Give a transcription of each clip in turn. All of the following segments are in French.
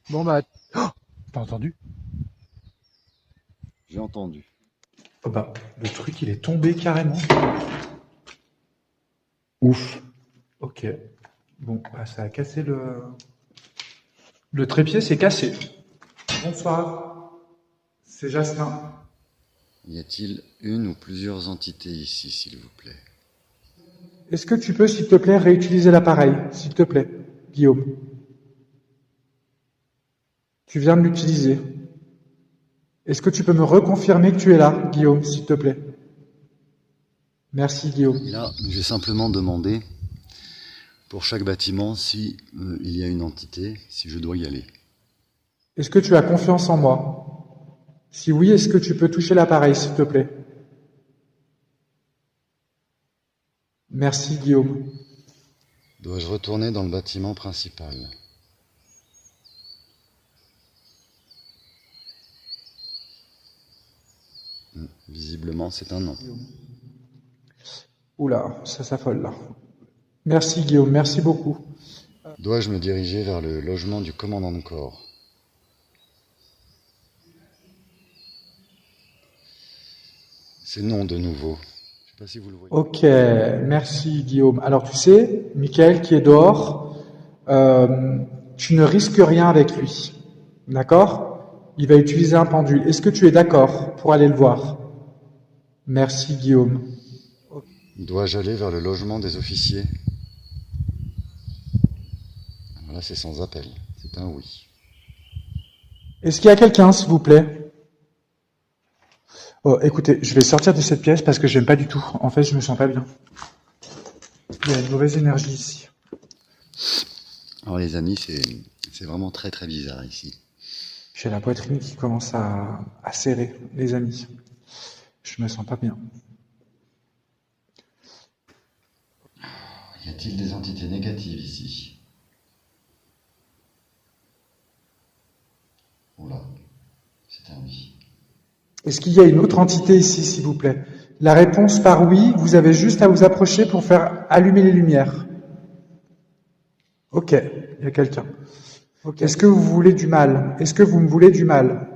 Bon bah, oh, t'as entendu? J'ai entendu. Oh bah, le truc il est tombé carrément. Ouf. Ok. Bon, bah, ça a cassé le trépied, c'est cassé. Bonsoir. C'est Jasmin. Y a-t-il une ou plusieurs entités ici, s'il vous plaît? Est-ce que tu peux, s'il te plaît, réutiliser l'appareil, s'il te plaît, Guillaume? Tu viens de l'utiliser. Est-ce que tu peux me reconfirmer que tu es là, Guillaume, s'il te plaît? Merci, Guillaume. Là, j'ai simplement demandé pour chaque bâtiment si il y a une entité, si je dois y aller. Est-ce que tu as confiance en moi? Si oui, est-ce que tu peux toucher l'appareil, s'il te plaît? Merci, Guillaume. Dois-je retourner dans le bâtiment principal? Visiblement, c'est un non. Oula, ça s'affole là. Merci, Guillaume, merci beaucoup. Dois-je me diriger vers le logement du commandant de corps? C'est non de nouveau. Je sais pas si vous le voyez. Ok, merci, Guillaume. Alors, tu sais, Michael qui est dehors, tu ne risques rien avec lui. D'accord? Il va utiliser un pendule. Est-ce que tu es d'accord pour aller le voir? Merci, Guillaume. Dois-je aller vers le logement des officiers? Là, c'est sans appel. C'est un oui. Est-ce qu'il y a quelqu'un, s'il vous plaît? Oh, écoutez, je vais sortir de cette pièce parce que j'aime pas du tout. En fait, je me sens pas bien. Il y a une mauvaise énergie ici. Alors les amis, c'est vraiment très très bizarre ici. J'ai la poitrine qui commence à serrer, les amis. Je me sens pas bien. Y a-t-il des entités négatives ici? Oula, c'est un oui. Est-ce qu'il y a une autre entité ici, s'il vous plaît? La réponse par oui, vous avez juste à vous approcher pour faire allumer les lumières. Ok, il y a quelqu'un. Okay. Est-ce que vous voulez du mal? Est-ce que vous me voulez du mal?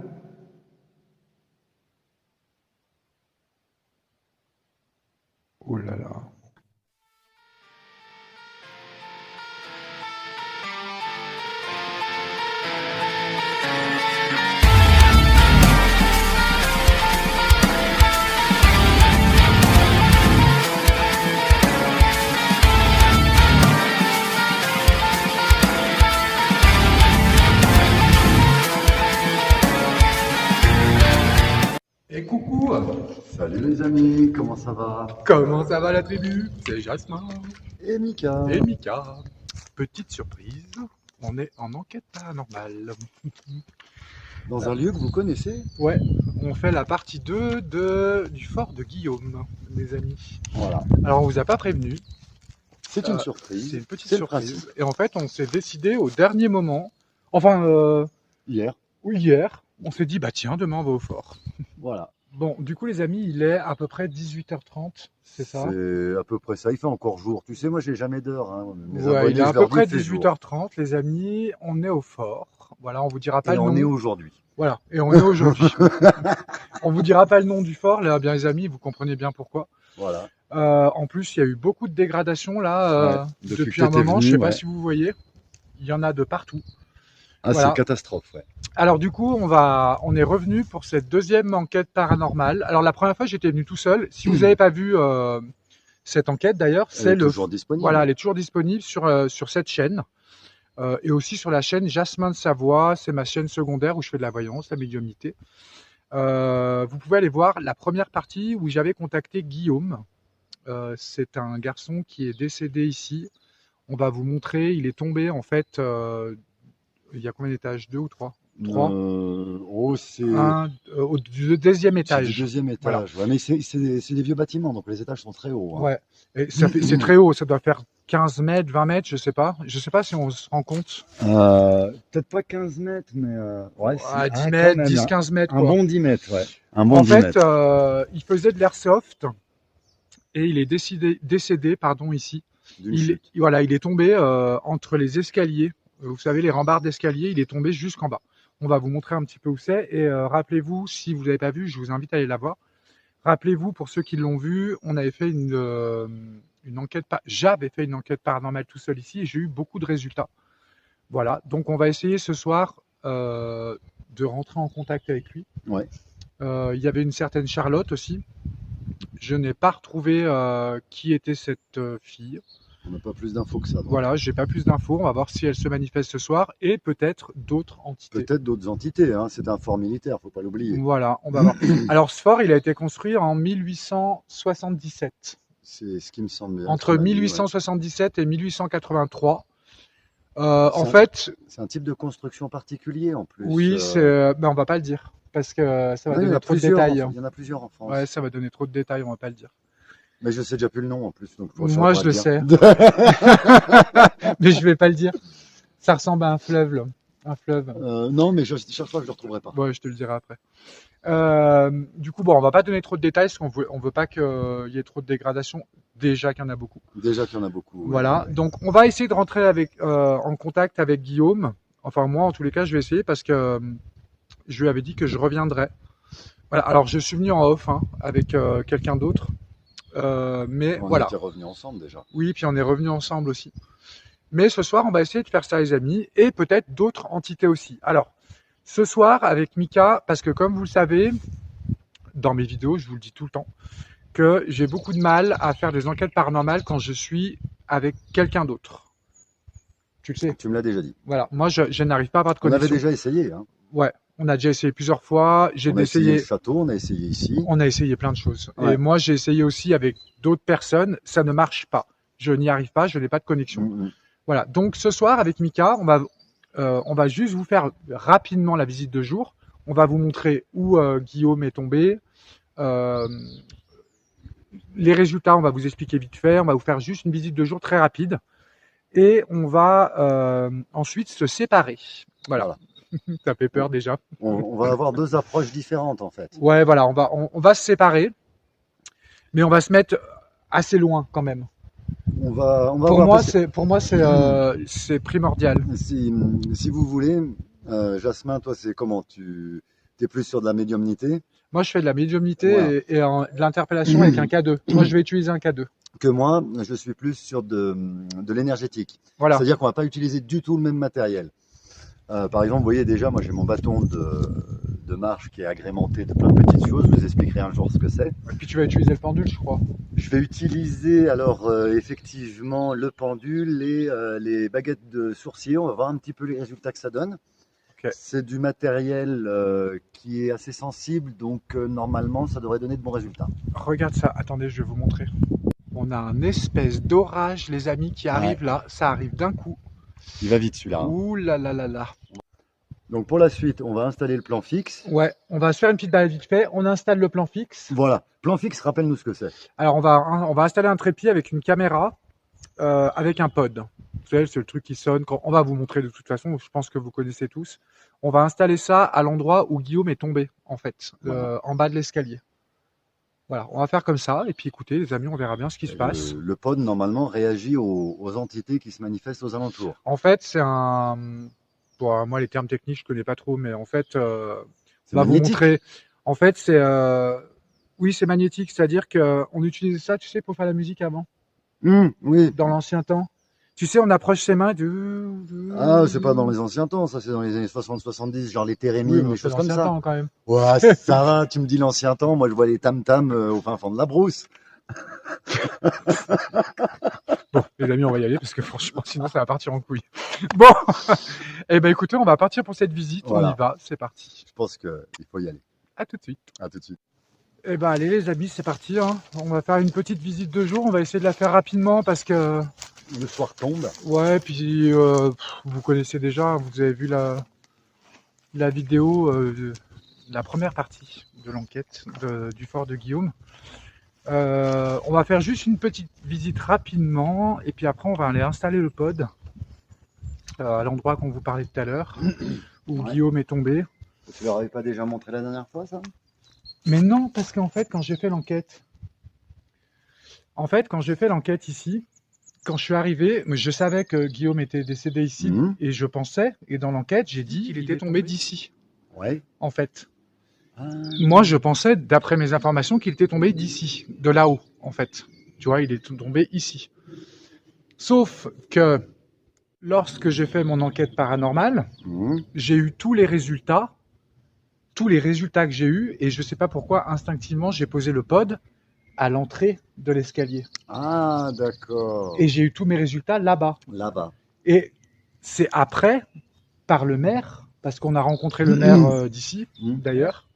Oh là là. Et coucou! Salut les amis, comment ça va? Comment ça va la tribu? C'est Jasmin. Et Mika. Et Mika. Petite surprise, on est en enquête paranormale. Dans un lieu que vous connaissez? Ouais, on fait la partie 2 du fort de Guillaume, les amis. Voilà. Alors on vous a pas prévenu. C'est une surprise. C'est une petite surprise. Et en fait, on s'est décidé au dernier moment, hier. Oui, hier, on s'est dit, bah tiens, demain on va au fort. Voilà. Bon, du coup les amis, il est à peu près 18h30, c'est ça? C'est à peu près ça, il fait encore jour. Tu sais, moi j'ai jamais d'heure. Hein. Ouais, il est à peu près 18h30, les amis, on est au fort. Voilà, on vous dira pas le nom. Et on est aujourd'hui. Voilà, et on est aujourd'hui. On vous dira pas le nom du fort, là, bien les amis, vous comprenez bien pourquoi. Voilà. En plus, il y a eu beaucoup de dégradations là depuis un moment. Je sais pas si vous voyez, il y en a de partout. Ah, voilà. C'est catastrophe, ouais. Alors du coup, on est revenu pour cette deuxième enquête paranormale. Alors la première fois, j'étais venu tout seul. Si vous n'avez pas vu Cette enquête d'ailleurs, Elle c'est est le toujours disponible. voilà, elle est toujours disponible sur cette chaîne et aussi sur la chaîne Jasmin de Savoie. C'est ma chaîne secondaire où je fais de la voyance, la médiumnité. Vous pouvez aller voir la première partie où j'avais contacté Guillaume. C'est un garçon qui est décédé ici. On va vous montrer. Il est tombé en fait. Il y a combien d'étages? 2 ou 3? 3. C'est Du deuxième du étage. deuxième Voilà. étage. Ouais, mais c'est des vieux bâtiments, donc les étages sont très hauts. Hein. Ouais. Et c'est très haut. Ça doit faire 15 mètres, 20 mètres, je sais pas. Je sais pas si on se rend compte. Peut-être pas 15 mètres, mais ouais, 10 mètres, 10, 15 mètres. Un Quoi. bon 10 mètres, ouais. Un bon En 10 fait, mètres. il faisait de l'airsoft et il est décédé ici. Voilà, il est tombé entre les escaliers. Vous savez, les rambardes d'escalier, il est tombé jusqu'en bas. On va vous montrer un petit peu où c'est. Et rappelez-vous, si vous n'avez pas vu, je vous invite à aller la voir. Rappelez-vous, pour ceux qui l'ont vu, on avait fait une enquête. J'avais fait une enquête paranormale tout seul ici et j'ai eu beaucoup de résultats. Voilà, donc on va essayer ce soir de rentrer en contact avec lui. Ouais. Il y avait une certaine Charlotte aussi. Je n'ai pas retrouvé qui était cette fille. On n'a pas plus d'infos que ça. Donc. Voilà, j'ai pas plus d'infos. On va voir si elle se manifeste ce soir et peut-être d'autres entités. Peut-être d'autres entités. Hein. C'est un fort militaire, faut pas l'oublier. Voilà, on va voir. Alors ce fort, il a été construit en 1877. C'est ce qui me semble. Entre 1877 et 1883. En fait, c'est un type de construction particulier en plus. Oui, mais on va pas le dire parce que ça va donner trop de détails. Il y en a plusieurs en France. Ouais, ça va donner trop de détails, on va pas le dire. Mais je sais déjà plus le nom en plus. Donc moi, je le sais. Mais je vais pas le dire. Ça ressemble à un fleuve, là. Un fleuve. Non, mais chaque fois que je le retrouverai pas. Ouais, je te le dirai après. Du coup, bon, on va pas donner trop de détails parce on veut pas qu'il y ait trop de dégradation. Déjà qu'il y en a beaucoup. Voilà. Donc, on va essayer de rentrer en contact avec Guillaume. Enfin, moi, en tous les cas, je vais essayer parce que je lui avais dit que je reviendrais. Voilà. Alors, je suis venu en off avec quelqu'un d'autre. Mais on voilà. était revenus ensemble déjà. Oui, puis on est revenus ensemble aussi. Mais ce soir, on va essayer de faire ça, les amis, et peut-être d'autres entités aussi. Alors, ce soir, avec Mika, parce que comme vous le savez, dans mes vidéos, je vous le dis tout le temps, que j'ai beaucoup de mal à faire des enquêtes paranormales quand je suis avec quelqu'un d'autre. Tu le sais. Tu me l'as déjà dit. Voilà, moi, je n'arrive pas à avoir de connexion. On avait déjà essayé. Hein. Ouais. On a déjà essayé plusieurs fois. On a essayé le château, on a essayé ici. On a essayé plein de choses. Ouais. Et moi, j'ai essayé aussi avec d'autres personnes. Ça ne marche pas. Je n'y arrive pas. Je n'ai pas de connexion. Voilà. Donc, ce soir, avec Mika, on va juste vous faire rapidement la visite de jour. On va vous montrer où Guillaume est tombé. Les résultats, on va vous expliquer vite fait. On va vous faire juste une visite de jour très rapide. Et on va ensuite se séparer. Voilà. Ça fait peur déjà. On va avoir deux approches différentes en fait. Ouais, voilà, on va se séparer, mais on va se mettre assez loin quand même. Pour moi, c'est primordial. Si vous voulez, Jasmin, toi, c'est comment? Tu es plus sur de la médiumnité? Moi, je fais de la médiumnité et de l'interpellation avec un K2. Moi, je vais utiliser un K2. Que moi, je suis plus sur de l'énergétique. Voilà. C'est-à-dire qu'on va pas utiliser du tout le même matériel. Par exemple, vous voyez déjà, moi j'ai mon bâton de marche qui est agrémenté de plein de petites choses. Je vous expliquerai un jour ce que c'est. Et puis tu vas utiliser le pendule, je crois. Je vais utiliser alors effectivement le pendule et les baguettes de sourcier. On va voir un petit peu les résultats que ça donne. Okay. C'est du matériel qui est assez sensible, donc normalement ça devrait donner de bons résultats. Regarde ça, attendez, je vais vous montrer. On a un espèce d'orage, les amis, qui arrive là. Ça arrive d'un coup. Il va vite celui-là. Ouh là là là là. Donc pour la suite, on va installer le plan fixe. Ouais, on va se faire une petite balade vite fait. On installe le plan fixe. Voilà, plan fixe, rappelle-nous ce que c'est. Alors on va installer un trépied avec une caméra, avec un pod. Vous savez, c'est le truc qui sonne. On va vous montrer de toute façon, je pense que vous connaissez tous. On va installer ça à l'endroit où Guillaume est tombé, en fait, en bas de l'escalier. Voilà, on va faire comme ça. Et puis écoutez, les amis, on verra bien ce qui se passe. Le pod, normalement, réagit aux entités qui se manifestent aux alentours. En fait, c'est un... Bon, moi, les termes techniques, je connais pas trop, mais en fait, on va vous montrer. En fait, c'est... Oui, c'est magnétique, c'est-à-dire qu'on utilisait ça, tu sais, pour faire la musique avant. Oui. Dans l'ancien temps. Tu sais, on approche ses mains Ah, c'est pas dans les anciens temps, ça c'est dans les années 60-70, genre les térémines, des choses comme ça. Temps, quand même. Ouais, ça va, tu me dis l'ancien temps, moi je vois les tam-tams au fin fond de la brousse. Bon, les amis, on va y aller parce que franchement, sinon ça va partir en couille. Bon, eh ben écoutez, on va partir pour cette visite. Voilà. On y va, c'est parti. Je pense qu'il faut y aller. À tout de suite. À tout de suite. Eh ben allez les amis, c'est parti. Hein. On va faire une petite visite de jour. On va essayer de la faire rapidement parce que... Le soir tombe. Ouais, puis vous connaissez déjà, vous avez vu la vidéo de la première partie de l'enquête du fort de Guillaume. On va faire juste une petite visite rapidement et puis après on va aller installer le pod à l'endroit qu'on vous parlait tout à l'heure où Ouais. Guillaume est tombé. Tu leur avais pas déjà montré la dernière fois, ça? Mais non, parce qu'en fait quand j'ai fait l'enquête, ici, quand je suis arrivé, je savais que Guillaume était décédé ici et je pensais, et dans l'enquête j'ai dit qu'il était tombé d'ici. Ouais. En fait. Ah. Moi, je pensais, d'après mes informations, qu'il était tombé d'ici, de là-haut, en fait. Tu vois, il est tombé ici. Sauf que lorsque j'ai fait mon enquête paranormale, j'ai eu tous les résultats que j'ai eus, et je sais pas pourquoi, instinctivement, j'ai posé le pod à l'entrée de l'escalier. Ah, d'accord. Et j'ai eu tous mes résultats là-bas. Là-bas. Et c'est après, par le maire, parce qu'on a rencontré le maire d'ici, d'ailleurs,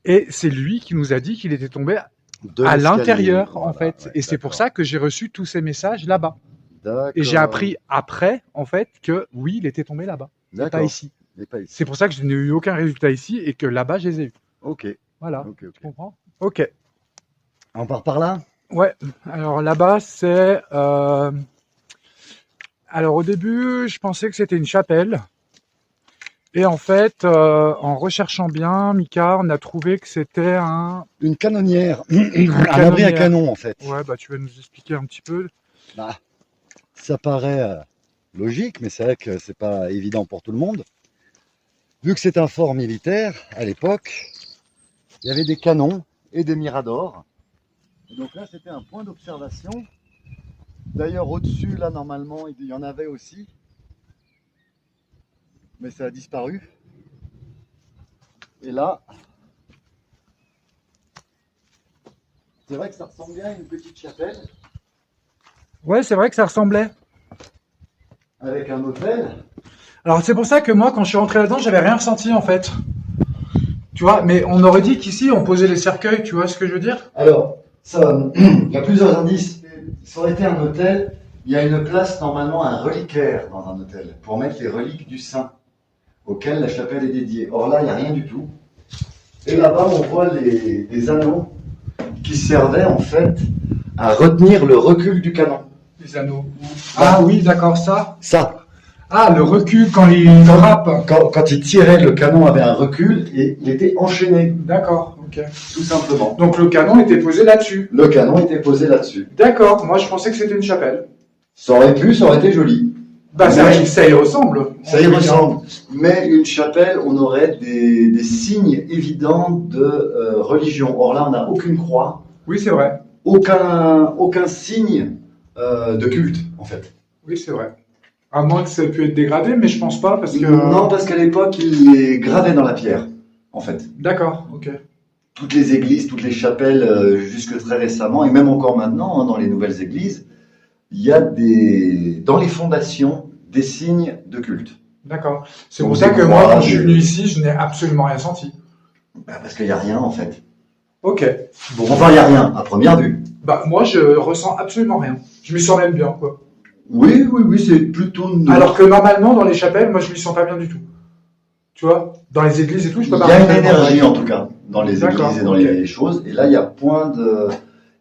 et c'est lui qui nous a dit qu'il était tombé à l'intérieur, en fait. Ouais, et c'est pour ça que j'ai reçu tous ces messages là-bas. D'accord. Et j'ai appris après, en fait, que oui, il était tombé là-bas, et pas ici. C'est pour ça que je n'ai eu aucun résultat ici et que là-bas, je les ai eus. Ok. Voilà, Ok. tu comprends? Ok. On part par là? Ouais, alors là-bas, c'est... Alors au début, je pensais que c'était une chapelle. Et en fait, en recherchant bien, Mika, on a trouvé que c'était une canonnière, un abri à canon en fait. Ouais, bah tu vas nous expliquer un petit peu. Bah, ça paraît logique, mais c'est vrai que c'est pas évident pour tout le monde. Vu que c'est un fort militaire, à l'époque, il y avait des canons et des miradors. Et donc là, c'était un point d'observation. D'ailleurs, au-dessus, là, normalement, il y en avait aussi. Mais ça a disparu. Et là, c'est vrai que ça ressemble bien à une petite chapelle. Ouais, c'est vrai que ça ressemblait. Avec un hôtel. Alors c'est pour ça que moi, quand je suis rentré là-dedans, j'avais rien ressenti en fait. Tu vois, mais on aurait dit qu'ici, on posait les cercueils, tu vois ce que je veux dire? Alors, ça, il y a plusieurs indices. Ça aurait été un hôtel. Il y a une place, normalement, un reliquaire dans un hôtel, pour mettre les reliques du saint, auquel la chapelle est dédiée. Or là, il n'y a rien du tout. Et là-bas, on voit les anneaux qui servaient, en fait, à retenir le recul du canon. Les anneaux. Ah oui, d'accord, ça. Ça. Ah, le recul quand il frappe. Quand il tirait, le canon avait un recul et il était enchaîné. D'accord, ok. Tout simplement. Donc le canon était posé là-dessus. Le canon était posé là-dessus. D'accord, moi je pensais que c'était une chapelle. Ça aurait été joli. Bah ça y ressemble. Ça y ressemble. Mais une chapelle, on aurait des signes évidents de religion. Or là, on n'a aucune croix. Oui, c'est vrai. Aucun signe de culte, en fait. Oui, c'est vrai. À moins que ça ait pu être dégradé, mais je pense pas parce que... Non, parce qu'à l'époque, il les gravait dans la pierre, en fait. D'accord, ok. Toutes les églises, toutes les chapelles, jusque très récemment, et même encore maintenant, hein, dans les nouvelles églises, il y a dans les fondations des signes de culte. D'accord. C'est pour ça que moi, quand je suis venu ici, je n'ai absolument rien senti. Bah, parce qu'il n'y a rien, en fait. Ok. Bon, enfin, il n'y a rien, à première vue. Bah, moi, je ressens absolument rien. Je m'y sens même bien, quoi. Oui, c'est plutôt... Alors que normalement, dans les chapelles, moi, je m'y sens pas bien du tout. Tu vois, dans les églises et tout, je peux pas... Il y a une énergie, en tout cas, dans les églises et dans les choses. Et là, il y a point de...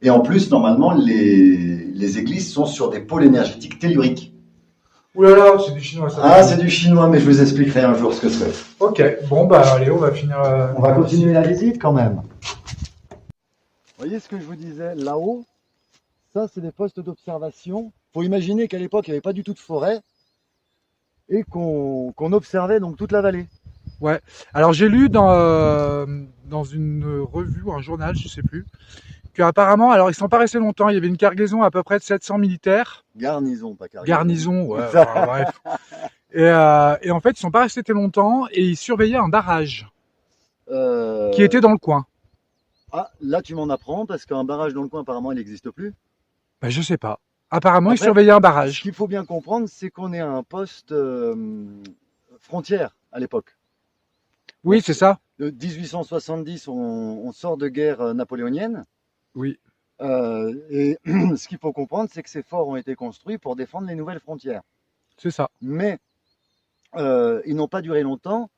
Et en plus, normalement, les églises sont sur des pôles énergétiques telluriques. Ouh là là, c'est du chinois, ça. Ah, c'est du chinois, mais je vous expliquerai un jour ce que c'est. Ok, bon, bah, allez, on va finir... On va continuer la visite, quand même. Vous voyez ce que je vous disais, là-haut, ça, c'est des postes d'observation. Il faut imaginer qu'à l'époque, il n'y avait pas du tout de forêt et qu'on observait donc toute la vallée. Ouais. Alors j'ai lu dans une revue ou un journal, je sais plus, qu'apparemment, alors ils sont pas restés longtemps, il y avait une cargaison à peu près de 700 militaires. Garnison, pas cargaison. Garnison, ouais, enfin, bref. Et en fait, ils sont pas restés longtemps et ils surveillaient un barrage qui était dans le coin. Ah, là tu m'en apprends parce qu'un barrage dans le coin apparemment il n'existe plus. Ben, je sais pas. Apparemment, ils Après, surveillaient un ce barrage. qu'il faut bien comprendre, c'est qu'on est à un poste frontière à l'époque. Oui, Donc, c'est ça. de 1870, on sort de guerre napoléonienne. Oui, Et ce qu'il faut comprendre, c'est que ces forts ont été construits pour défendre les nouvelles frontières. c'est ça. Mais ils n'ont pas duré longtemps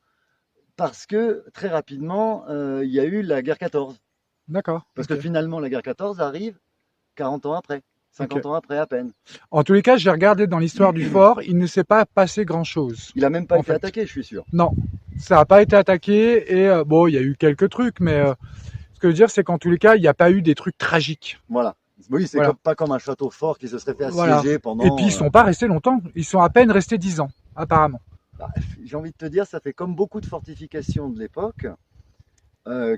parce que très rapidement, il y a eu la guerre 14. D'accord. Parce Ok. que finalement, la guerre 14 arrive 40 ans après, 50 Ok. ans après à peine. En tous les cas, j'ai regardé dans l'histoire du fort, il ne s'est pas passé grand-chose. Il n'a même pas En été fait. attaqué, je suis sûr. Non, ça n'a pas été attaqué et bon, il y a eu quelques trucs, mais ce que je veux dire, c'est qu'en tous les cas, il n'y a pas eu des trucs tragiques. Voilà. Oui, c'est Voilà. pas comme un château fort qui se serait fait Voilà. assiéger pendant. Et puis ils sont pas restés longtemps. Ils sont à peine restés 10 ans, apparemment. J'ai envie de te dire, ça fait comme beaucoup de fortifications de l'époque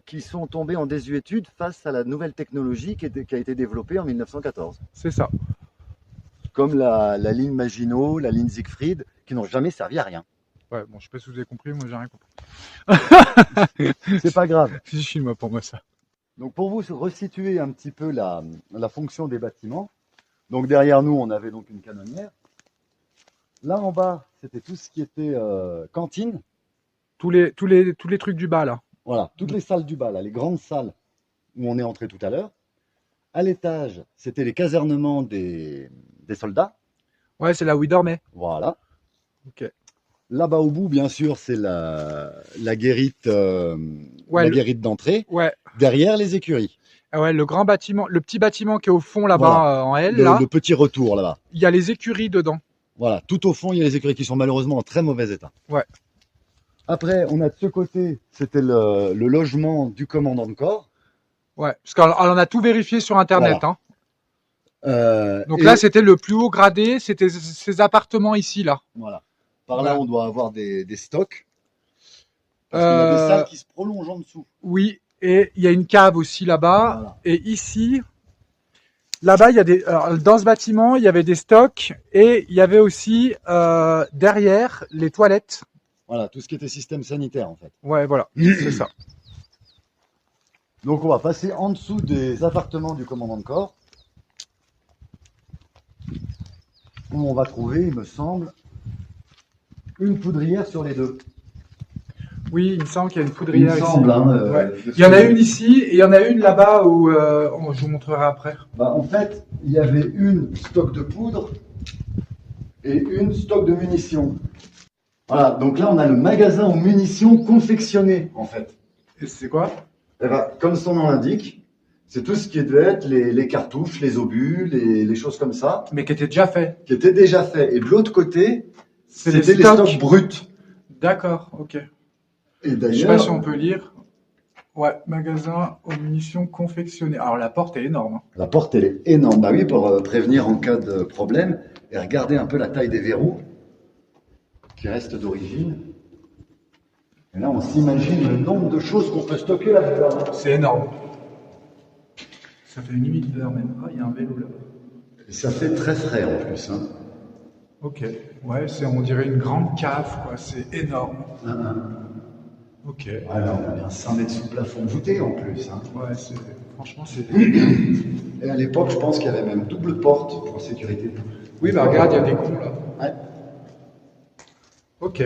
qui sont tombées en désuétude face à la nouvelle technologie qui a été développée en 1914. C'est ça. Comme la ligne Maginot, la ligne Siegfried, qui n'ont jamais servi à rien. Ouais, bon, je sais pas si vous avez compris, moi j'ai rien compris. C'est pas grave. C'est chinois pour moi ça. Donc pour vous resituer un petit peu la fonction des bâtiments, donc derrière nous on avait donc une canonnière. Là en bas c'était tout ce qui était cantine. Tous les trucs du bas là. Voilà, toutes les salles du bas, là, les grandes salles où on est entré tout à l'heure. À l'étage, c'était les casernements des soldats. Ouais, c'est là où ils dormaient. Voilà. Ok. Là-bas au bout, bien sûr, c'est la guérite, Ouais, la guérite d'entrée. Ouais. Derrière, les écuries. Ah ouais, le grand bâtiment, le petit bâtiment qui est au fond là-bas Voilà. en L, là, Le petit retour là-bas. il y a les écuries dedans. Voilà, tout au fond, il y a les écuries qui sont malheureusement en très mauvais état. Ouais. Après, on a de ce côté, c'était le logement du commandant de corps. Ouais, parce qu'on a tout vérifié sur Internet. Voilà. Hein. Donc là, c'était le plus haut gradé, c'était ces appartements ici, là. Voilà. Par là, Voilà. on doit avoir des stocks. Parce qu'il y a des salles qui se prolongent en dessous. Oui, et il y a une cave aussi là-bas. Voilà. Et ici, là-bas, il y a des. Alors, dans ce bâtiment, il y avait des stocks et il y avait aussi derrière les toilettes. Voilà, tout ce qui était système sanitaire en fait. Ouais, voilà, c'est ça. Donc on va passer en dessous des appartements du commandant de corps. Où on va trouver, il me semble, une poudrière sur les deux. Oui, il me semble qu'il y a une Il poudrière me ici. semble, hein, Ouais. Il y en a une ici et il y en a une là-bas où je vous montrerai après. Bah, en fait, il y avait une stock de poudre et une stock de munitions. Voilà, donc là on a le magasin aux munitions confectionnées en fait. Et c'est quoi? Eh ben, comme son nom l'indique, c'est tout ce qui devait être les cartouches, les obus, les choses comme ça, Mais qui était déjà fait. qui étaient déjà faits. Et de l'autre côté, C'est les c'était les stocks. stocks bruts. D'accord, ok. Et Je sais pas d'ailleurs, si on peut lire. Ouais, magasin aux munitions confectionnées. Alors la porte est énorme. Hein. la porte elle est énorme. Bah oui, pour prévenir en cas de problème. Et regardez un peu la taille des verrous qui restent d'origine. Et là, on s'imagine le nombre de choses qu'on peut stocker là-dedans. C'est énorme. Ça fait une humidité même. Ah, il y a un vélo là-bas. Et ça fait très frais en plus. Hein. Ok. Ouais, on dirait une grande cave, quoi. C'est énorme. Ok. Ah non, on est bien 100 mètres sous plafond voûté en plus. Hein. Ouais, franchement, c'est. Et à l'époque, je pense qu'il y avait même double porte pour sécurité. Oui, bah regarde, il y a des cons là. Ouais. Ok.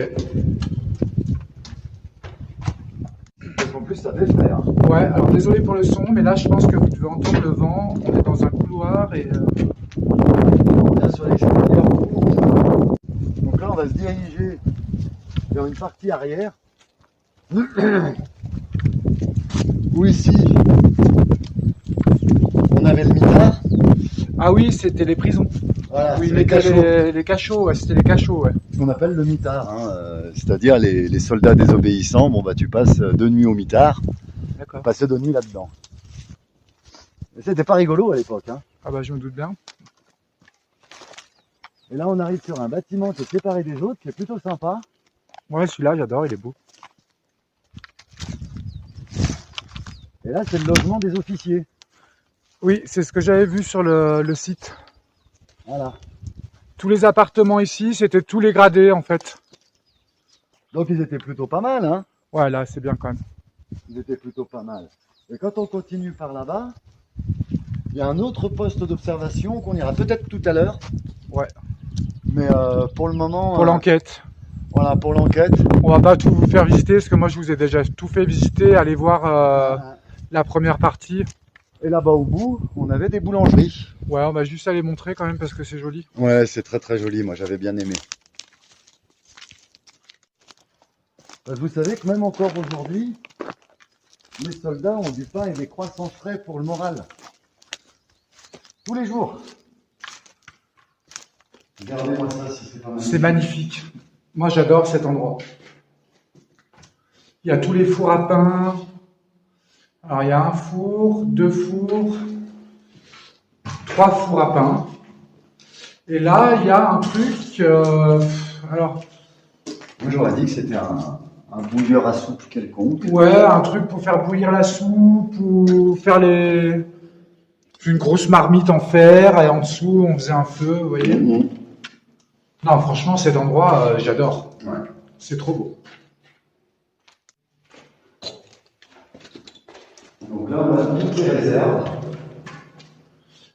Parce qu'en plus, ça fait frais. Hein. Ouais, alors désolé pour le son, mais là, je pense que vous devez entendre le vent. On est dans un couloir et. On revient sur l'extérieur. Donc là, on va se diriger vers une partie arrière. Où ici, on avait le mitard. Ah oui, c'était les prisons. Voilà, Oui, c'est les cachots. les cachots, ouais, c'était les cachots, ouais. Ce qu'on appelle le mitard. Hein, c'est-à-dire les soldats désobéissants. Bon, bah, tu passes 2 nuits au mitard. D'accord. Passer 2 nuits là-dedans. Et c'était pas rigolo à l'époque. Hein. Ah bah je me doute bien. Et là, on arrive sur un bâtiment qui est séparé des autres, qui est plutôt sympa. Ouais, celui-là, j'adore, il est beau. Et là, c'est le logement des officiers. Oui, c'est ce que j'avais vu sur le site. Voilà. Tous les appartements ici, c'était tous les gradés en fait. Donc, ils étaient plutôt pas mal. Hein. Ouais, là, c'est bien quand même. Ils étaient plutôt pas mal. Et quand on continue par là-bas, il y a un autre poste d'observation qu'on ira peut-être tout à l'heure. Ouais. Mais pour le moment, Pour l'enquête. voilà, pour l'enquête. On va pas tout vous faire visiter parce que moi je vous ai déjà tout fait visiter. Allez voir la première partie. Et là-bas au bout, on avait des boulangeries. Ouais, on va juste aller montrer quand même parce que c'est joli. Ouais, c'est très très joli, moi j'avais bien aimé. Vous savez que même encore aujourd'hui, les soldats ont du pain et des croissants frais pour le moral. Tous les jours. Regardez-moi ça si c'est pas magnifique. C'est magnifique. Moi j'adore cet endroit. Il y a tous les fours à pain. Alors il y a un four, 2 fours, 3 fours à pain. Et là il y a un truc. Alors. Moi j'aurais dit que c'était un bouilleur à soupe quelconque. Ouais, un truc pour faire bouillir la soupe ou faire une grosse marmite en fer et en dessous on faisait un feu, vous voyez. Non, franchement, cet endroit, j'adore. Ouais. C'est trop beau. Donc là, on a toutes les réserves.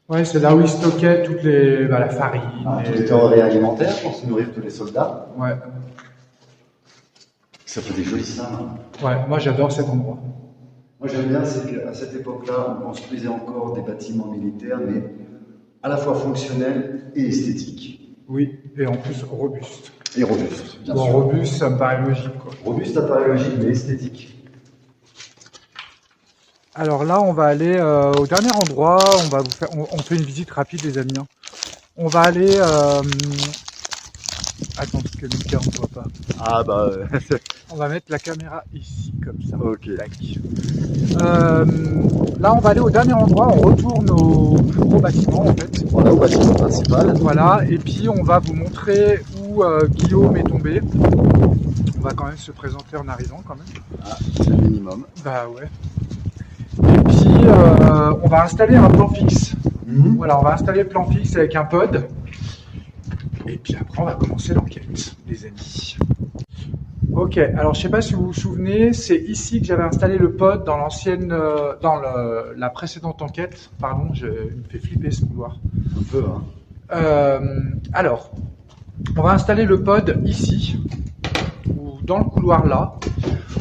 Ouais, c'est là où ils stockaient toutes la farine. Tous les denrées alimentaires pour se nourrir tous les soldats. Ouais. Ça fait des jolis salles. Ouais, moi j'adore cet endroit. Moi j'aime bien, c'est qu'à cette époque-là, on construisait encore des bâtiments militaires, mais à la fois fonctionnels et esthétiques. Oui, et en plus robuste. Et robustes, bien Bon, sûr. robuste, ça me paraît logique, quoi. Robuste, ça paraît logique, mais esthétique. Alors là, on va aller au dernier endroit. On fait une visite rapide, les amis. Hein. On va aller. Attends, parce que Mika, on ne voit pas. Ah bah. On va mettre la caméra ici, comme ça. Ok. Là, on va aller au dernier endroit. On retourne au plus gros bâtiment, en fait. Voilà, au bâtiment principal. Voilà, et puis on va vous montrer où Guillaume est tombé. On va quand même se présenter en arrivant, quand même. Ah, c'est le minimum. Bah ouais. Et puis, on va installer un plan fixe. Voilà, on va installer le plan fixe avec un pod. Et puis après, on va commencer l'enquête, les amis. Ok, alors je sais pas si vous vous souvenez, c'est ici que j'avais installé le pod dans la précédente enquête. Pardon, il me fait flipper ce couloir. Un peu, hein. Alors, on va installer le pod ici, ou dans le couloir là.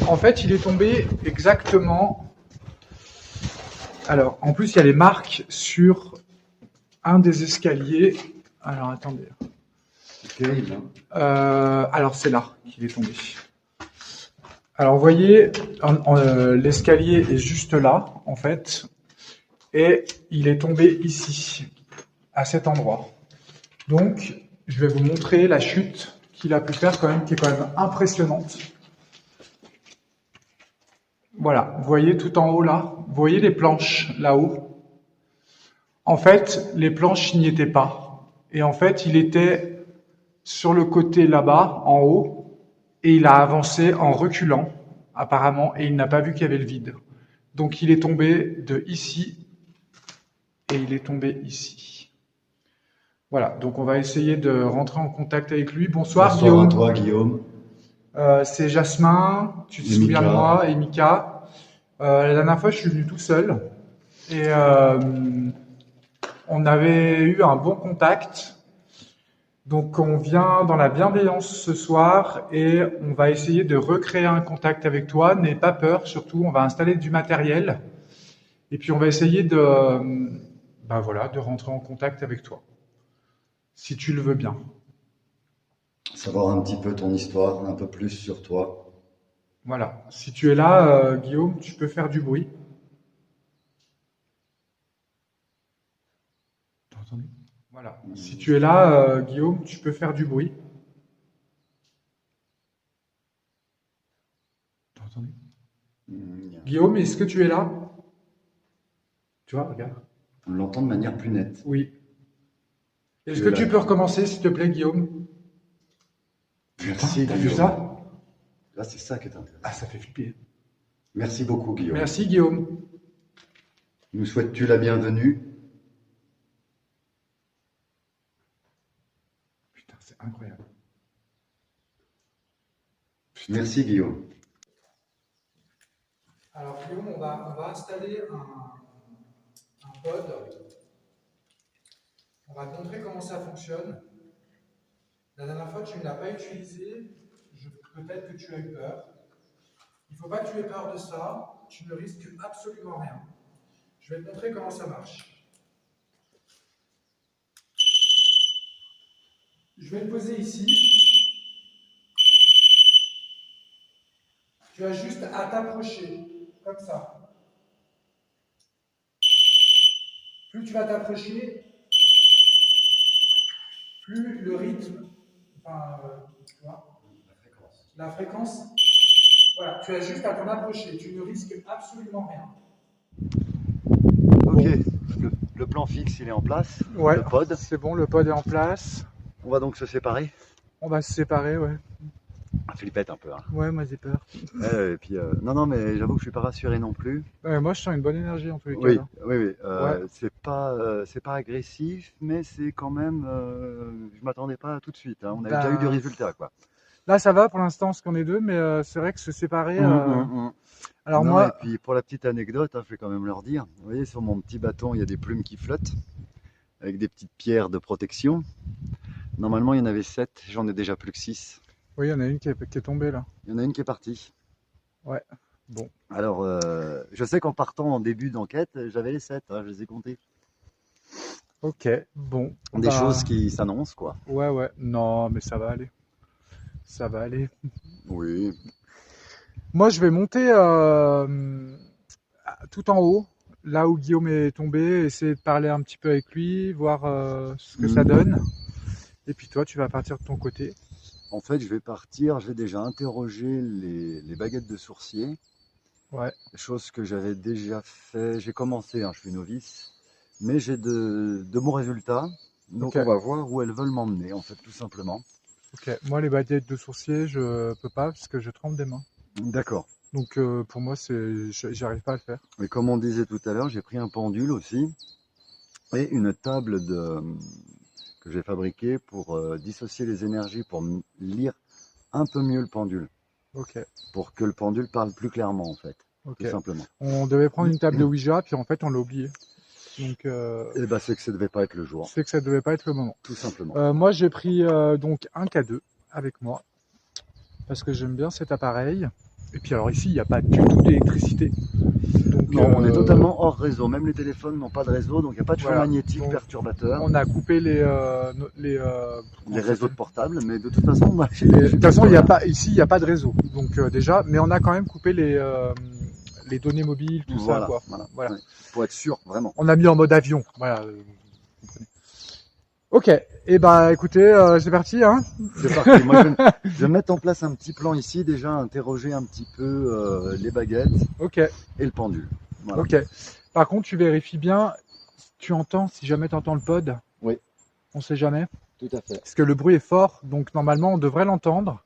En fait, il est tombé exactement. Alors, en plus, il y a les marques sur un des escaliers. Alors, attendez. C'est terrible, hein. Alors, c'est là qu'il est tombé. Alors, vous voyez, l'escalier est juste là, en fait, et il est tombé ici, à cet endroit. Donc, je vais vous montrer la chute qu'il a pu faire, quand même, qui est quand même impressionnante. Voilà, vous voyez tout en haut là, vous voyez les planches là-haut. En fait, les planches n'y étaient pas. Et en fait, il était sur le côté là-bas, en haut, et il a avancé en reculant, apparemment, et il n'a pas vu qu'il y avait le vide. Donc il est tombé de ici, et il est tombé ici. Voilà, donc on va essayer de rentrer en contact avec lui. Bonsoir, Guillaume. À toi, Guillaume. C'est Jasmin, tu te souviens de moi, et Mika. La dernière fois, je suis venu tout seul, et on avait eu un bon contact. Donc on vient dans la bienveillance ce soir et on va essayer de recréer un contact avec toi. N'aie pas peur, surtout on va installer du matériel et puis on va essayer de rentrer en contact avec toi, si tu le veux bien. Savoir un petit peu ton histoire, un peu plus sur toi. Voilà, si tu es là, Guillaume, tu peux faire du bruit. T'entends ? Voilà. Si tu es là, Guillaume, tu peux faire du bruit. T'as entendu ? Guillaume, est-ce que tu es là ? Tu vois, regarde. On l'entend de manière plus nette. Oui. Est-ce que tu peux recommencer, s'il te plaît, Guillaume ? Merci, T'as Guillaume. vu ça ? Là, c'est ça qui est intéressant. Ah, ça fait flipper. Merci beaucoup, Guillaume. Merci, Guillaume. Nous souhaites-tu la bienvenue ? Putain, c'est incroyable. Merci, Guillaume. Alors Guillaume, on va installer un pod. On va te montrer comment ça fonctionne. La dernière fois, tu ne l'as pas utilisé. Peut-être que tu as eu peur. Il ne faut pas que tu aies peur de ça. Tu ne risques absolument rien. Je vais te montrer comment ça marche. Je vais le poser ici. Tu as juste à t'approcher, comme ça. Plus tu vas t'approcher, plus le rythme, tu vois, la fréquence, voilà, tu as juste à t'en approcher, tu ne risques absolument rien. Ok, le plan fixe il est en place, Ouais, le pod. c'est bon, le pod est en place. On va donc se séparer. On va se séparer, ouais. Ah, Flippette un peu. Hein. Ouais, moi j'ai peur. Et puis, non, mais j'avoue que je suis pas rassuré non plus. Moi je sens une bonne énergie en tous les cas. Oui, Là. oui. Ouais. C'est pas agressif, mais c'est quand même. Je m'attendais pas tout de suite. Hein. On a déjà eu du résultat, quoi. Là ça va pour l'instant parce qu'on est deux, mais c'est vrai que se séparer. Alors non, moi. Et puis pour la petite anecdote, hein, je vais quand même leur dire. Vous voyez, sur mon petit bâton, il y a des plumes qui flottent avec des petites pierres de protection. Normalement, il y en avait 7, j'en ai déjà plus que 6. Oui, il y en a une qui est tombée là. Il y en a une qui est partie. Ouais, bon. Alors, je sais qu'en partant en début d'enquête, j'avais les 7, hein, je les ai comptés. Ok, bon. Des choses qui s'annoncent, quoi. Ouais. Non, mais ça va aller. Ça va aller. Oui. Moi, je vais monter tout en haut, là où Guillaume est tombé, essayer de parler un petit peu avec lui, voir ce que ça donne. Et puis toi, tu vas partir de ton côté. En fait, je vais partir, j'ai déjà interrogé les baguettes de sourcier. Ouais. Chose que j'avais déjà fait. J'ai commencé, hein, je suis novice, mais j'ai de bons résultats. Donc on va voir où elles veulent m'emmener, en fait, tout simplement. Ok, moi les baguettes de sourcier, je peux pas parce que je trempe des mains. D'accord. Donc pour moi, j'arrive pas à le faire. Et comme on disait tout à l'heure, j'ai pris un pendule aussi et une table que j'ai fabriquée pour dissocier les énergies, pour lire un peu mieux le pendule. Ok. Pour que le pendule parle plus clairement, en fait. Okay. Tout simplement. On devait prendre une table de Ouija, puis en fait, on l'a oublié. Donc, et ben, c'est que ça devait pas être le jour. C'est que ça devait pas être le moment. Tout simplement. Moi, j'ai pris donc un K2 avec moi, parce que j'aime bien cet appareil. Et puis alors ici, il n'y a pas du tout d'électricité. Non, on est totalement hors réseau. Même les téléphones n'ont pas de réseau, donc il n'y a pas de champ magnétique donc, perturbateur. On a coupé les réseaux de portables, mais de toute façon, moi, de toute façon, ici, il n'y a pas de réseau. Donc déjà, mais on a quand même coupé les données mobiles, tout ça, quoi. Voilà. Ouais, pour être sûr, vraiment. On a mis en mode avion. Voilà. Ok, et bah écoutez, c'est parti, hein. C'est parti. Moi, je vais mettre en place un petit plan ici, déjà interroger un petit peu les baguettes. Ok. Et le pendule. Voilà. Ok. Par contre, tu vérifies bien. Tu entends, si jamais tu entends le pod. Oui. On sait jamais. Tout à fait. Parce que le bruit est fort, donc normalement on devrait l'entendre.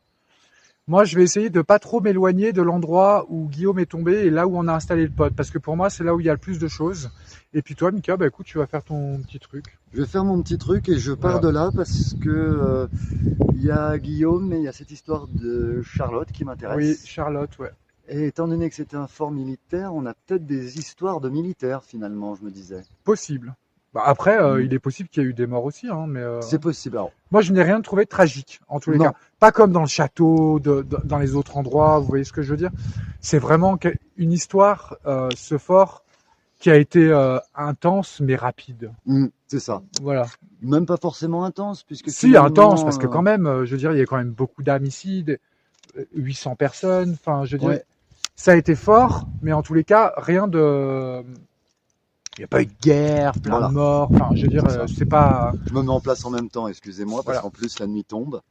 Moi, je vais essayer de pas trop m'éloigner de l'endroit où Guillaume est tombé et là où on a installé le pod, parce que pour moi, c'est là où il y a le plus de choses. Et puis toi, Mika, bah écoute, tu vas faire ton petit truc. Je vais faire mon petit truc et je pars de là parce que il y a Guillaume, mais il y a cette histoire de Charlotte qui m'intéresse. Oui, Charlotte, ouais. Et étant donné que c'était un fort militaire, on a peut-être des histoires de militaires finalement, je me disais. Possible. Bah après, il est possible qu'il y ait eu des morts aussi, hein, mais c'est possible. Alors, moi, je n'ai rien trouvé de tragique, en tous les cas. Pas comme dans le château, dans les autres endroits, vous voyez ce que je veux dire. C'est vraiment une histoire, ce fort, qui a été intense, mais rapide. C'est ça. Voilà. Même pas forcément intense, puisque... Si, intense, parce que quand même, je veux dire, il y a quand même beaucoup d'âmes ici, 800 personnes, enfin, je veux dire, ça a été fort, mais en tous les cas, rien de... Il n'y a pas eu de guerre, plein de morts. Enfin, je veux dire, c'est pas... Je me mets en place en même temps, excusez-moi, parce qu'en plus, la nuit tombe.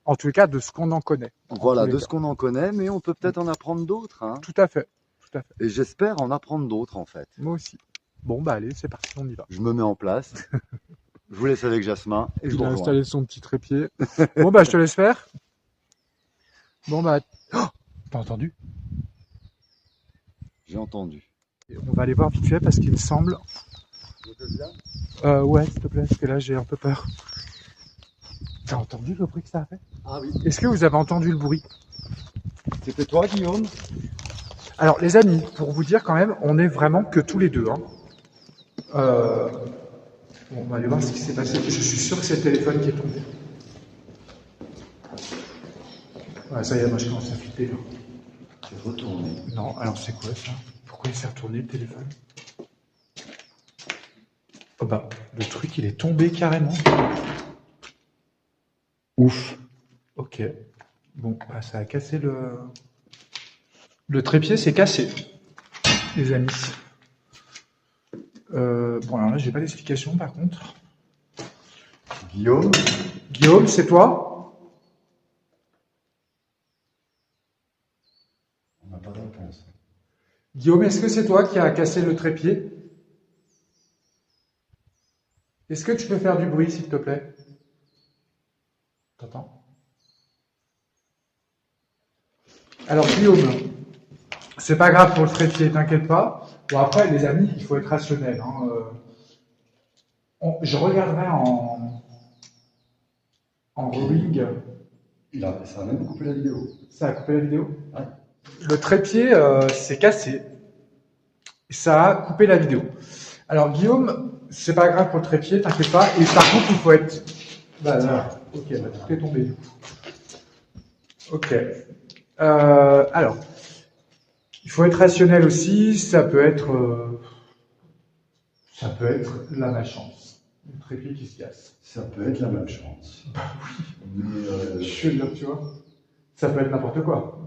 En tout cas, de ce qu'on en connaît. Voilà, de ce qu'on en connaît, mais on peut peut-être en apprendre d'autres. Hein. Tout à fait. Tout à fait. Et j'espère en apprendre d'autres, en fait. Moi aussi. Bon, bah allez, c'est parti, on y va. Je me mets en place. Je vous laisse avec Jasmin. Et il a installé son petit trépied. Bon, bah, je te laisse faire. Bon, bah... Oh, t'as entendu? J'ai entendu. On va aller voir vite fait parce qu'il me semble. Ouais, s'il te plaît, parce que là j'ai un peu peur. T'as entendu le bruit que ça a fait? Ah oui. Est-ce que vous avez entendu le bruit? C'était toi, Guillaume? Alors, les amis, pour vous dire quand même, on est vraiment que tous les deux. Hein. Bon, on va aller voir ce qui s'est passé. Je suis sûr que c'est le téléphone qui est tombé. Ouais, ça y est, moi je commence à flipper. Là. C'est retourné. Non, alors c'est quoi ça? Pourquoi il s'est retourné le téléphone? Oh bah, le truc il est tombé carrément. Ouf. Ok. Bon, bah, ça a cassé le... Le trépied s'est cassé, les amis. Bon, alors là, j'ai pas d'explication par contre. Guillaume, Guillaume, c'est toi? on n'a pas de réponse. Guillaume, est-ce que c'est toi qui as cassé le trépied? Est-ce que tu peux faire du bruit, s'il te plaît? T'entends? Alors, Guillaume, c'est pas grave pour le trépied, t'inquiète pas. Bon, après, les amis, il faut être rationnel. Hein. Je regarderai en rolling. Ça a même coupé la vidéo. Ça a coupé la vidéo? Ouais. Le trépied s'est cassé. Ça a coupé la vidéo. Alors, Guillaume, c'est pas grave pour le trépied, t'inquiète pas. Et par contre, il faut être... Bah, là, ok, bah, tout est tombé du coup. Ok. Alors, il faut être rationnel aussi. Ça peut être la malchance. Le trépied qui se casse. Ça peut être la malchance. Mais Je veux dire, tu vois, ça peut être n'importe quoi.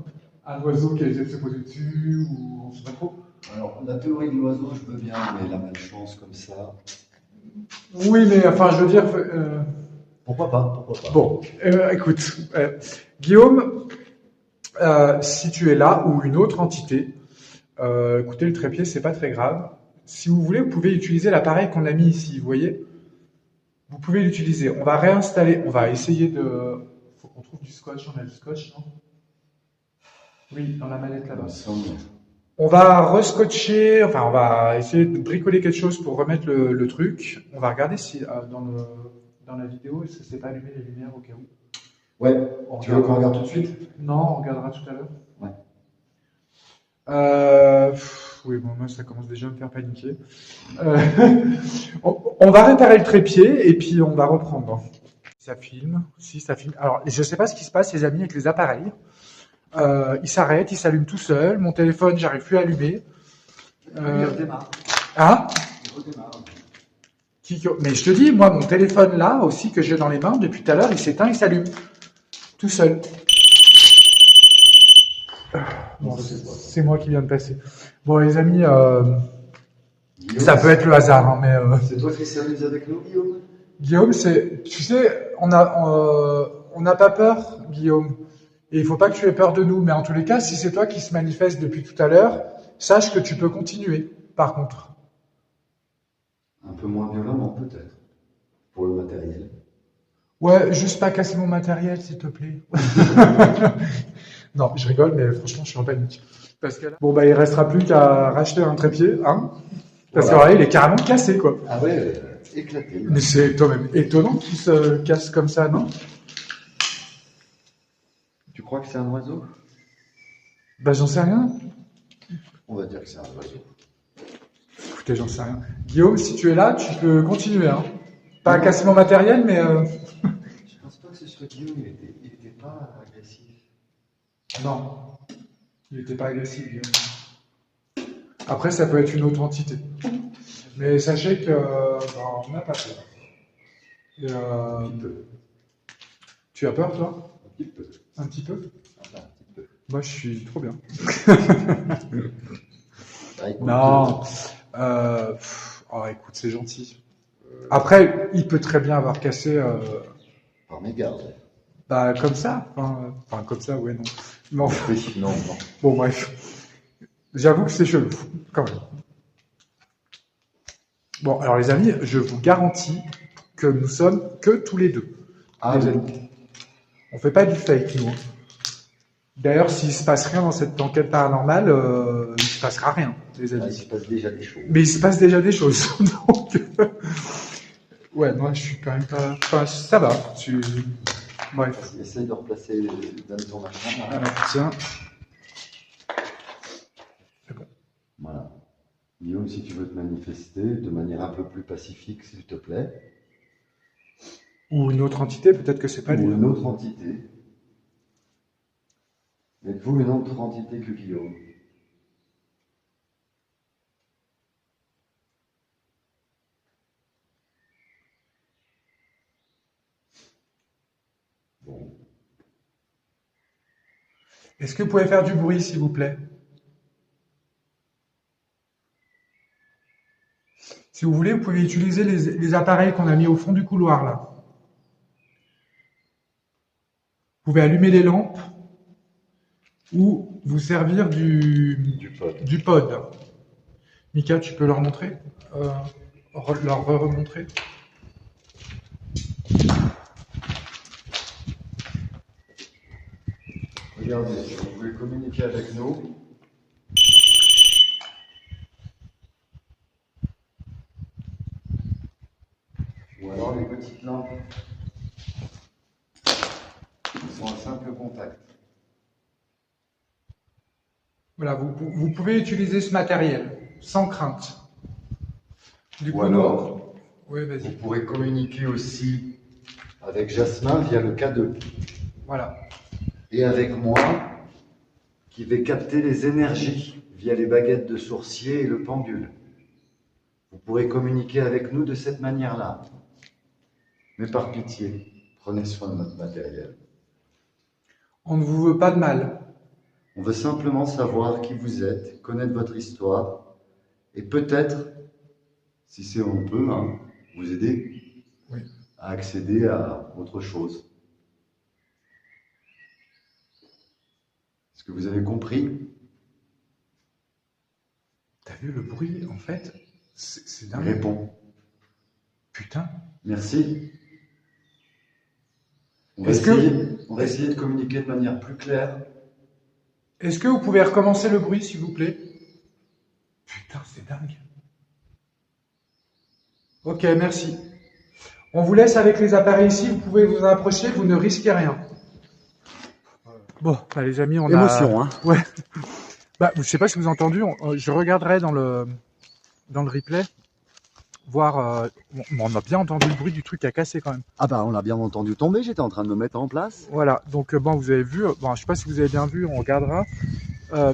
Un oiseau qui a essayé de se poser dessus, ou on sait pas trop. alors, la théorie de l'oiseau, je veux bien, mais la malchance comme ça. Oui, mais enfin, je veux dire. Pourquoi pas? Pourquoi pas? Bon, écoute, Guillaume, si tu es là ou une autre entité, écoutez, le trépied, c'est pas très grave. Si vous voulez, vous pouvez utiliser l'appareil qu'on a mis ici, vous voyez? Vous pouvez l'utiliser. On va réinstaller, on va essayer de... Faut qu'on trouve du scotch, on a du scotch, non? Oui, dans la mallette là-bas. On va rescotcher, enfin on va essayer de bricoler quelque chose pour remettre le truc. On va regarder si dans la vidéo, ça s'est pas allumé les lumières au cas où. Ouais, tu veux qu'on regarde tout de suite? Non, on regardera tout à l'heure. Ouais. Oui, bon, moi ça commence déjà à me faire paniquer. On va réparer le trépied et puis on va reprendre. Ça filme, si ça filme. Alors, je sais pas ce qui se passe, les amis, avec les appareils. Il s'arrête, il s'allume tout seul. Mon téléphone, j'arrive plus à allumer. Il redémarre. Hein? Il redémarre. Mais je te dis, moi, mon téléphone là aussi que j'ai dans les mains depuis tout à l'heure, il s'éteint, il s'allume tout seul. Bon, c'est moi qui viens de passer. Bon, les amis, Guillaume, ça peut être le hasard, hein, mais c'est toi qui s'amuse avec nous, Guillaume? Guillaume, tu sais, on n'a pas peur, Guillaume. Et il faut pas que tu aies peur de nous. Mais en tous les cas, si c'est toi qui se manifeste depuis tout à l'heure, sache que tu peux continuer, par contre. Un peu moins violemment, peut-être. Pour le matériel. Ouais, juste pas casser mon matériel, s'il te plaît. Non, je rigole, mais franchement, je suis en panique. Parce que là... Bon, bah, il restera plus qu'à racheter un trépied, hein. Parce Voilà. que là, il est carrément cassé, quoi. Ah ouais, éclaté. Mais c'est quand même étonnant qu'il se casse comme ça, non? Tu crois que c'est un oiseau? Bah, j'en sais rien. On va dire que c'est un oiseau. Écoutez, j'en sais rien. Guillaume, si tu es là, tu peux continuer, hein. Pas casser mon matériel, mais... Je pense pas que ce soit Guillaume, il était pas agressif. Non. Il n'était pas agressif, Guillaume. Après, ça peut être une autre entité. Mais sachez que on n'a pas peur. Et, Un petit peu. tu as peur, toi? Un petit peu. Un petit peu? Un petit peu. Moi, je suis trop bien. Bah, écoute, Non. Oh, écoute, c'est gentil. Après, il peut très bien avoir cassé... par mégarde. bah, comme ça. Enfin, comme ça, ouais, non. Mais enfin, Oui, non, non. bon, bref. J'avoue que c'est chelou, quand même. Bon, alors les amis, je vous garantis que nous sommes que tous les deux. Ah, Les oui. amis. On fait pas du fake, nous. D'ailleurs, s'il se passe rien dans cette enquête paranormale, il se passera rien, les Ah, il amis. se passe déjà des choses. Mais il se passe déjà des choses. Donc, ouais, moi, je suis quand même pas... Enfin, ça va. Bref. Essaye de replacer, donne ton machin. Là. Alors, tiens. Voilà. Guillaume, si tu veux te manifester de manière un peu plus pacifique, s'il te plaît. Ou une autre entité, peut-être que c'est pas lui. Ou une autre entité. Êtes-vous une autre entité que Guillaume? Bon. Est-ce que vous pouvez faire du bruit, s'il vous plaît? Si vous voulez, vous pouvez utiliser les appareils qu'on a mis au fond du couloir, là. Vous pouvez allumer les lampes ou vous servir du pod. Mika, tu peux leur montrer? Leur remontrer? Regardez, si vous voulez communiquer avec nous, ou alors les petites lampes qui sont un simple contact. Voilà, vous pouvez utiliser ce matériel sans crainte. Du Ou coup, alors, oui, vous vas-y. pourrez communiquer aussi avec Jasmin via le K2 Voilà. et avec moi qui vais capter les énergies via les baguettes de sourcier et le pendule. Vous pourrez communiquer avec nous de cette manière-là. Mais par pitié, prenez soin de notre matériel. On ne vous veut pas de mal. On veut simplement savoir qui vous êtes, connaître votre histoire et peut-être, si c'est on peut, hein, vous aider Oui. à accéder à autre chose. Est-ce que vous avez compris? T'as vu le bruit, en fait? C'est dingue. Réponds. Putain. Merci. On va Est-ce que- essayer de communiquer de manière plus claire. Est-ce que vous pouvez recommencer le bruit, s'il vous plaît? Putain, c'est dingue. Ok, merci. On vous laisse avec les appareils ici, vous pouvez vous approcher, vous ne risquez rien. Bon, bah les amis, on Émotion, a... hein. Ouais. Bah, je sais pas si vous avez entendu, je regarderai dans le replay, voir... on a bien entendu le bruit du truc qui a cassé quand même. Ah bah on l'a bien entendu tomber, j'étais en train de me mettre en place. Voilà, donc bon, vous avez vu, bon, je sais pas si vous avez bien vu, on regardera,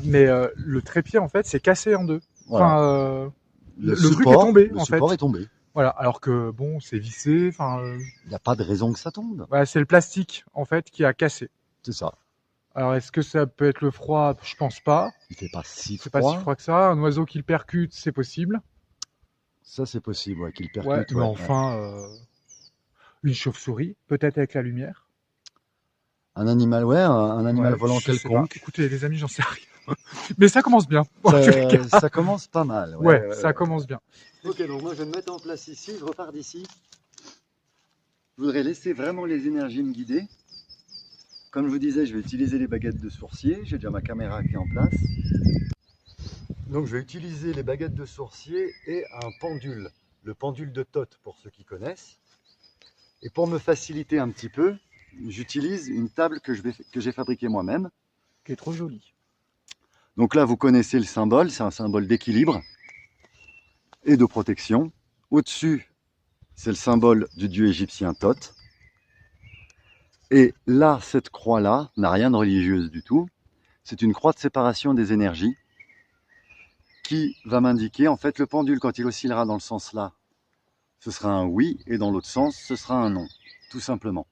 mais le trépied, en fait, c'est cassé en deux. Voilà. Enfin, le truc est tombé, le en fait. support est tombé. Voilà, alors que bon, c'est vissé, enfin, Il n'y a pas de raison que ça tombe. voilà, c'est le plastique en fait qui a cassé. C'est ça. Alors est-ce que ça peut être le froid? Je pense pas. Il fait pas si C'est froid. pas si froid que ça. Un oiseau qui le percute, c'est possible. Ça c'est possible, ouais, qu'il percute. Ouais, mais ouais, enfin, une chauve-souris, peut-être avec la lumière. Un animal, ouais, un animal Ouais, volant je sais pas. quelconque. Écoutez, les amis, j'en sais rien. Mais ça commence bien. En tous les cas. Ça commence pas mal. Ouais, ça commence bien. Ok, donc moi je vais me mettre en place ici, je repars d'ici. Je voudrais laisser vraiment les énergies me guider. Comme je vous disais, je vais utiliser les baguettes de sourcier. J'ai déjà ma caméra qui est en place. Donc je vais utiliser les baguettes de sourcier et un pendule. Le pendule de Thoth pour ceux qui connaissent. Et pour me faciliter un petit peu, j'utilise une table que j'ai fabriquée moi-même. Qui est trop jolie. Donc là, vous connaissez le symbole, c'est un symbole d'équilibre et de protection. Au-dessus, c'est le symbole du dieu égyptien Thoth. Et là, cette croix-là n'a rien de religieuse du tout. C'est une croix de séparation des énergies qui va m'indiquer, en fait, le pendule, quand il oscillera dans le sens là, ce sera un oui, et dans l'autre sens, ce sera un non, tout simplement.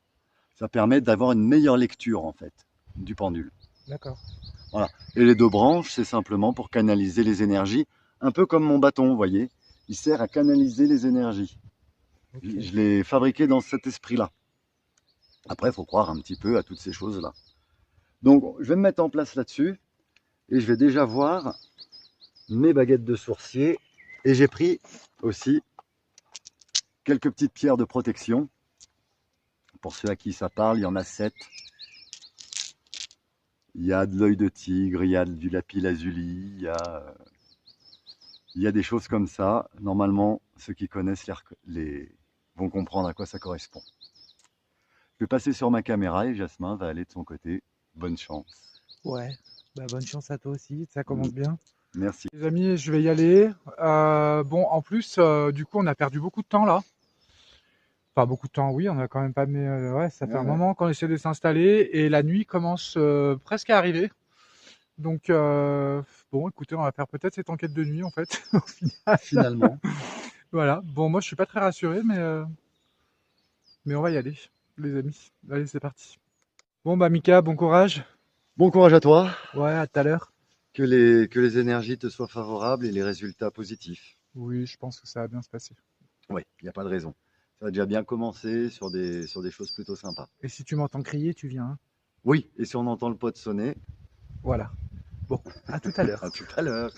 Ça permet d'avoir une meilleure lecture, en fait, du pendule. D'accord. Voilà. Et les deux branches, c'est simplement pour canaliser les énergies, un peu comme mon bâton, vous voyez. Il sert à canaliser les énergies. Okay. Je l'ai fabriqué dans cet esprit-là. Après, il faut croire un petit peu à toutes ces choses-là. Donc, je vais me mettre en place là-dessus. Et je vais déjà voir mes baguettes de sourcier. Et j'ai pris aussi quelques petites pierres de protection. Pour ceux à qui ça parle, il y en a 7. Il y a de l'œil de tigre, il y a du lapis lazuli, il y a des choses comme ça. Normalement, ceux qui connaissent vont comprendre à quoi ça correspond. Je vais passer sur ma caméra et Jasmin va aller de son côté. Bonne chance. Ouais, bah bonne chance à toi aussi, ça commence bien. Merci. Les amis, je vais y aller. Bon, en plus, du coup, on a perdu beaucoup de temps là. Enfin, beaucoup de temps, oui, on a quand même pas, mais ouais, ça fait Ouais, un ouais. moment qu'on essaie de s'installer et la nuit commence presque à arriver. Donc, bon, écoutez, on va faire peut-être cette enquête de nuit en fait, au final. Finalement. Voilà. Bon, moi, je suis pas très rassuré, mais on va y aller, les amis. Allez, c'est parti. Bon, bah, Mika, bon courage. Bon courage à toi. Ouais, à tout à l'heure. Que les énergies te soient favorables et les résultats positifs. Oui, je pense que ça va bien se passer. Oui, il n'y a pas de raison. Ça va déjà bien commencer sur des choses plutôt sympas. Et si tu m'entends crier, tu viens, hein. Oui, et si on entend le pot sonner, Voilà. Bon, à tout à l'heure. à tout à l'heure.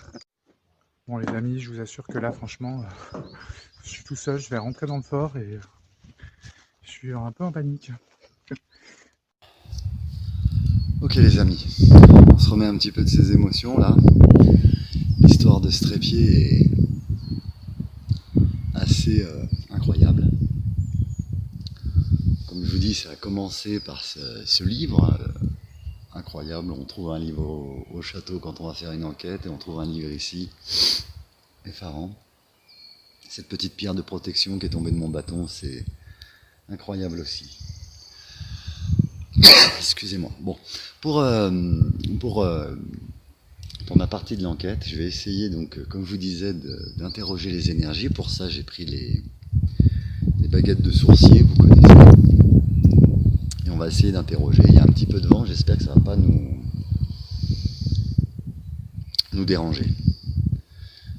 Bon, les amis, je vous assure que là, franchement, je suis tout seul, je vais rentrer dans le fort et je suis un peu en panique. Ok les amis, on se remet un petit peu de ces émotions là. L'histoire de ce trépied est assez incroyable. Comme je vous dis, ça a commencé par ce livre incroyable. On trouve un livre au château quand on va faire une enquête et on trouve un livre ici, effarant. Cette petite pierre de protection qui est tombée de mon bâton, c'est incroyable aussi. Excusez-moi. Bon, pour ma partie de l'enquête, je vais essayer, donc, comme je vous disais, d'interroger les énergies. Pour ça, j'ai pris les baguettes de sourcier, vous connaissez. Et on va essayer d'interroger. Il y a un petit peu de vent, j'espère que ça ne va pas nous déranger.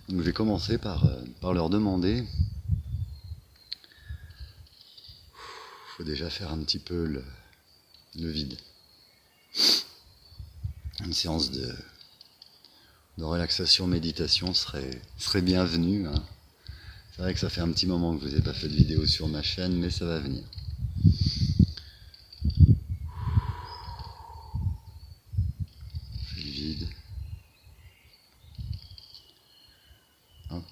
Donc, je vais commencer par leur demander. Il faut déjà faire un petit peu le vide. Une séance de relaxation, méditation serait bienvenue, hein. C'est vrai que ça fait un petit moment que je vous ai pas fait de vidéo sur ma chaîne, mais ça va venir. Je fais le vide. Hop.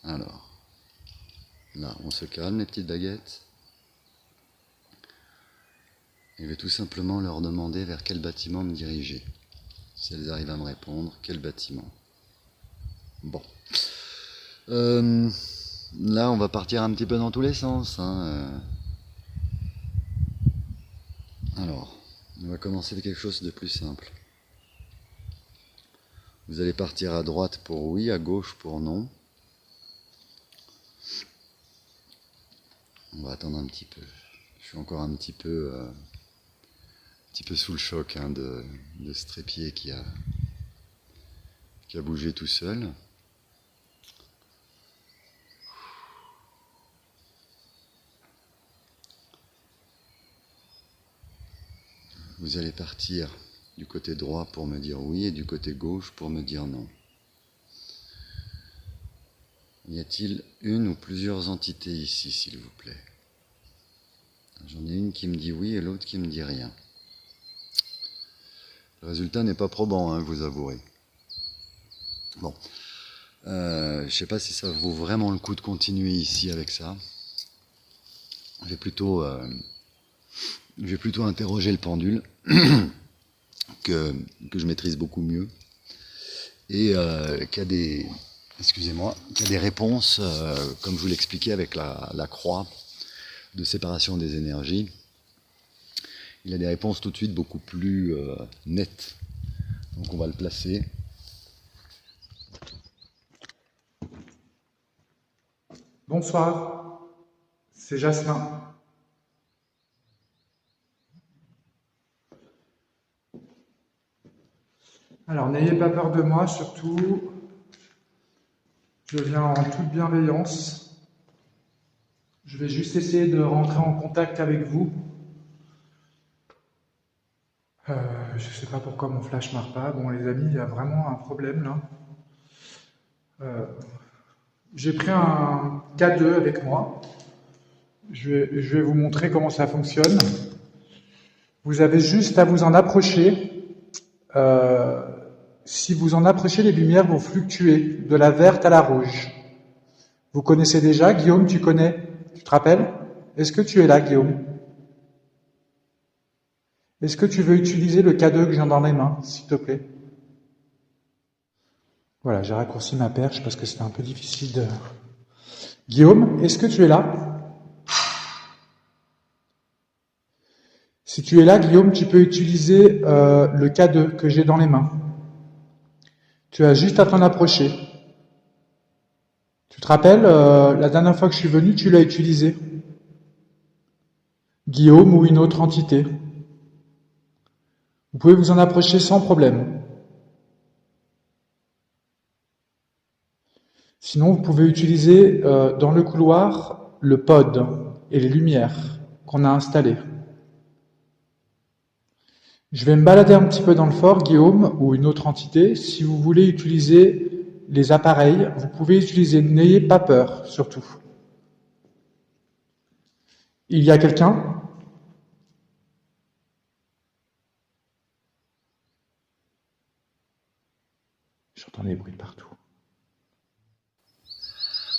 Alors, là, on se calme, les petites baguettes. Et je vais tout simplement leur demander vers quel bâtiment me diriger. Si elles arrivent à me répondre, quel bâtiment? Bon. Là, on va partir un petit peu dans tous les sens, hein. Alors, on va commencer avec quelque chose de plus simple. Vous allez partir à droite pour oui, à gauche pour non. On va attendre un petit peu. Je suis encore un petit peu sous le choc, hein, de ce trépied qui a bougé tout seul. Vous allez partir du côté droit pour me dire oui et du côté gauche pour me dire non. Y a-t-il une ou plusieurs entités ici, s'il vous plaît? J'en ai une qui me dit oui et l'autre qui me dit rien. Le résultat n'est pas probant, hein, vous avouerez. Bon. Je ne sais pas si ça vaut vraiment le coup de continuer ici avec ça. Je vais plutôt interroger le pendule, que je maîtrise beaucoup mieux, et qui a des réponses, comme je vous l'expliquais avec la croix de séparation des énergies. Il a des réponses tout de suite beaucoup plus nettes. Donc on va le placer. Bonsoir, c'est Jasmin. Alors, n'ayez pas peur de moi, surtout, je viens en toute bienveillance. Je vais juste essayer de rentrer en contact avec vous. Je sais pas pourquoi mon flash marche pas. Bon, les amis, il y a vraiment un problème là. J'ai pris un K2 avec moi. Je vais vous montrer comment ça fonctionne. Vous avez juste à vous en approcher. Si vous en approchez, les lumières vont fluctuer de la verte à la rouge. Vous connaissez déjà, Guillaume, tu connais? Tu te rappelles? Est-ce que tu es là, Guillaume? Est-ce que tu veux utiliser le K2 que j'ai dans les mains, s'il te plaît? Voilà, j'ai raccourci ma perche parce que c'était un peu difficile de... Guillaume, est-ce que tu es là? Si tu es là, Guillaume, tu peux utiliser le K2 que j'ai dans les mains. Tu as juste à t'en approcher. Tu te rappelles, la dernière fois que je suis venu, tu l'as utilisé. Guillaume ou une autre entité. Vous pouvez vous en approcher sans problème. Sinon, vous pouvez utiliser dans le couloir le pod et les lumières qu'on a installées. Je vais me balader un petit peu dans le fort, Guillaume, ou une autre entité. Si vous voulez utiliser les appareils, vous pouvez utiliser. N'ayez pas peur, surtout. Il y a quelqu'un? J'entends des bruits partout.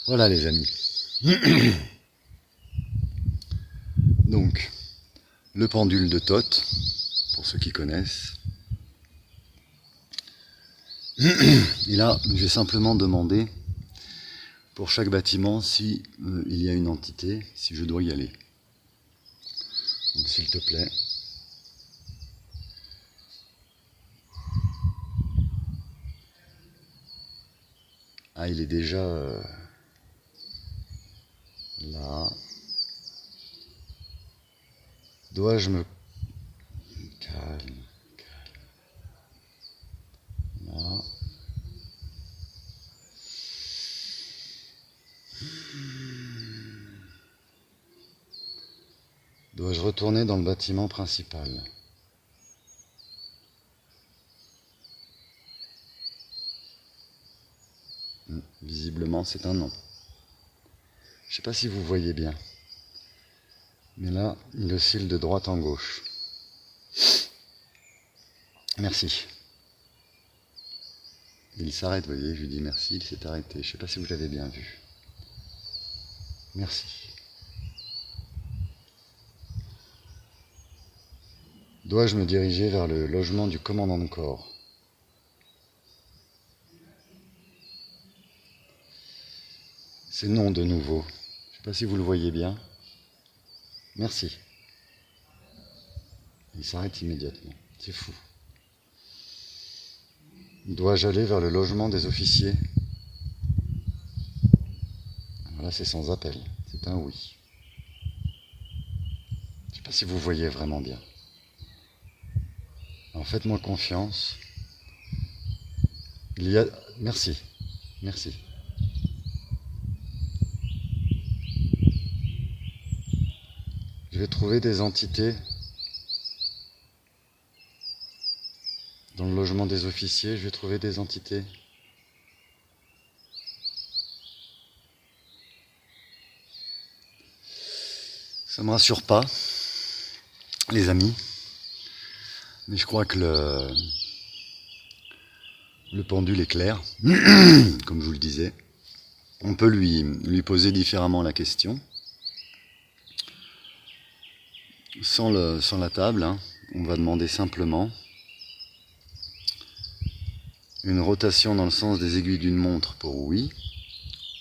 Voilà les amis. Donc, le pendule de Thoth, pour ceux qui connaissent. Et là, je vais simplement demander pour chaque bâtiment si il y a une entité, si je dois y aller. Donc s'il te plaît. Ah, il est déjà là. Dois-je me... Calme. Là. Dois-je retourner dans le bâtiment principal? Visiblement, c'est un non. Je ne sais pas si vous voyez bien. Mais là, il oscille de droite en gauche. Merci. Il s'arrête, vous voyez, je lui dis merci, il s'est arrêté. Je ne sais pas si vous l'avez bien vu. Merci. Dois-je me diriger vers le logement du commandant de corps? C'est non de nouveau. Je ne sais pas si vous le voyez bien. Merci. Il s'arrête immédiatement. C'est fou. Dois-je aller vers le logement des officiers? Voilà, c'est sans appel. C'est un oui. Je ne sais pas si vous voyez vraiment bien. Alors faites-moi confiance. Il y a... Merci. Merci. Je vais trouver des entités dans le logement des officiers. Je vais trouver des entités. Ça ne me rassure pas, les amis. Mais je crois que le pendule est clair, comme je vous le disais. On peut lui poser différemment la question. Sans la table, hein, on va demander simplement une rotation dans le sens des aiguilles d'une montre pour oui,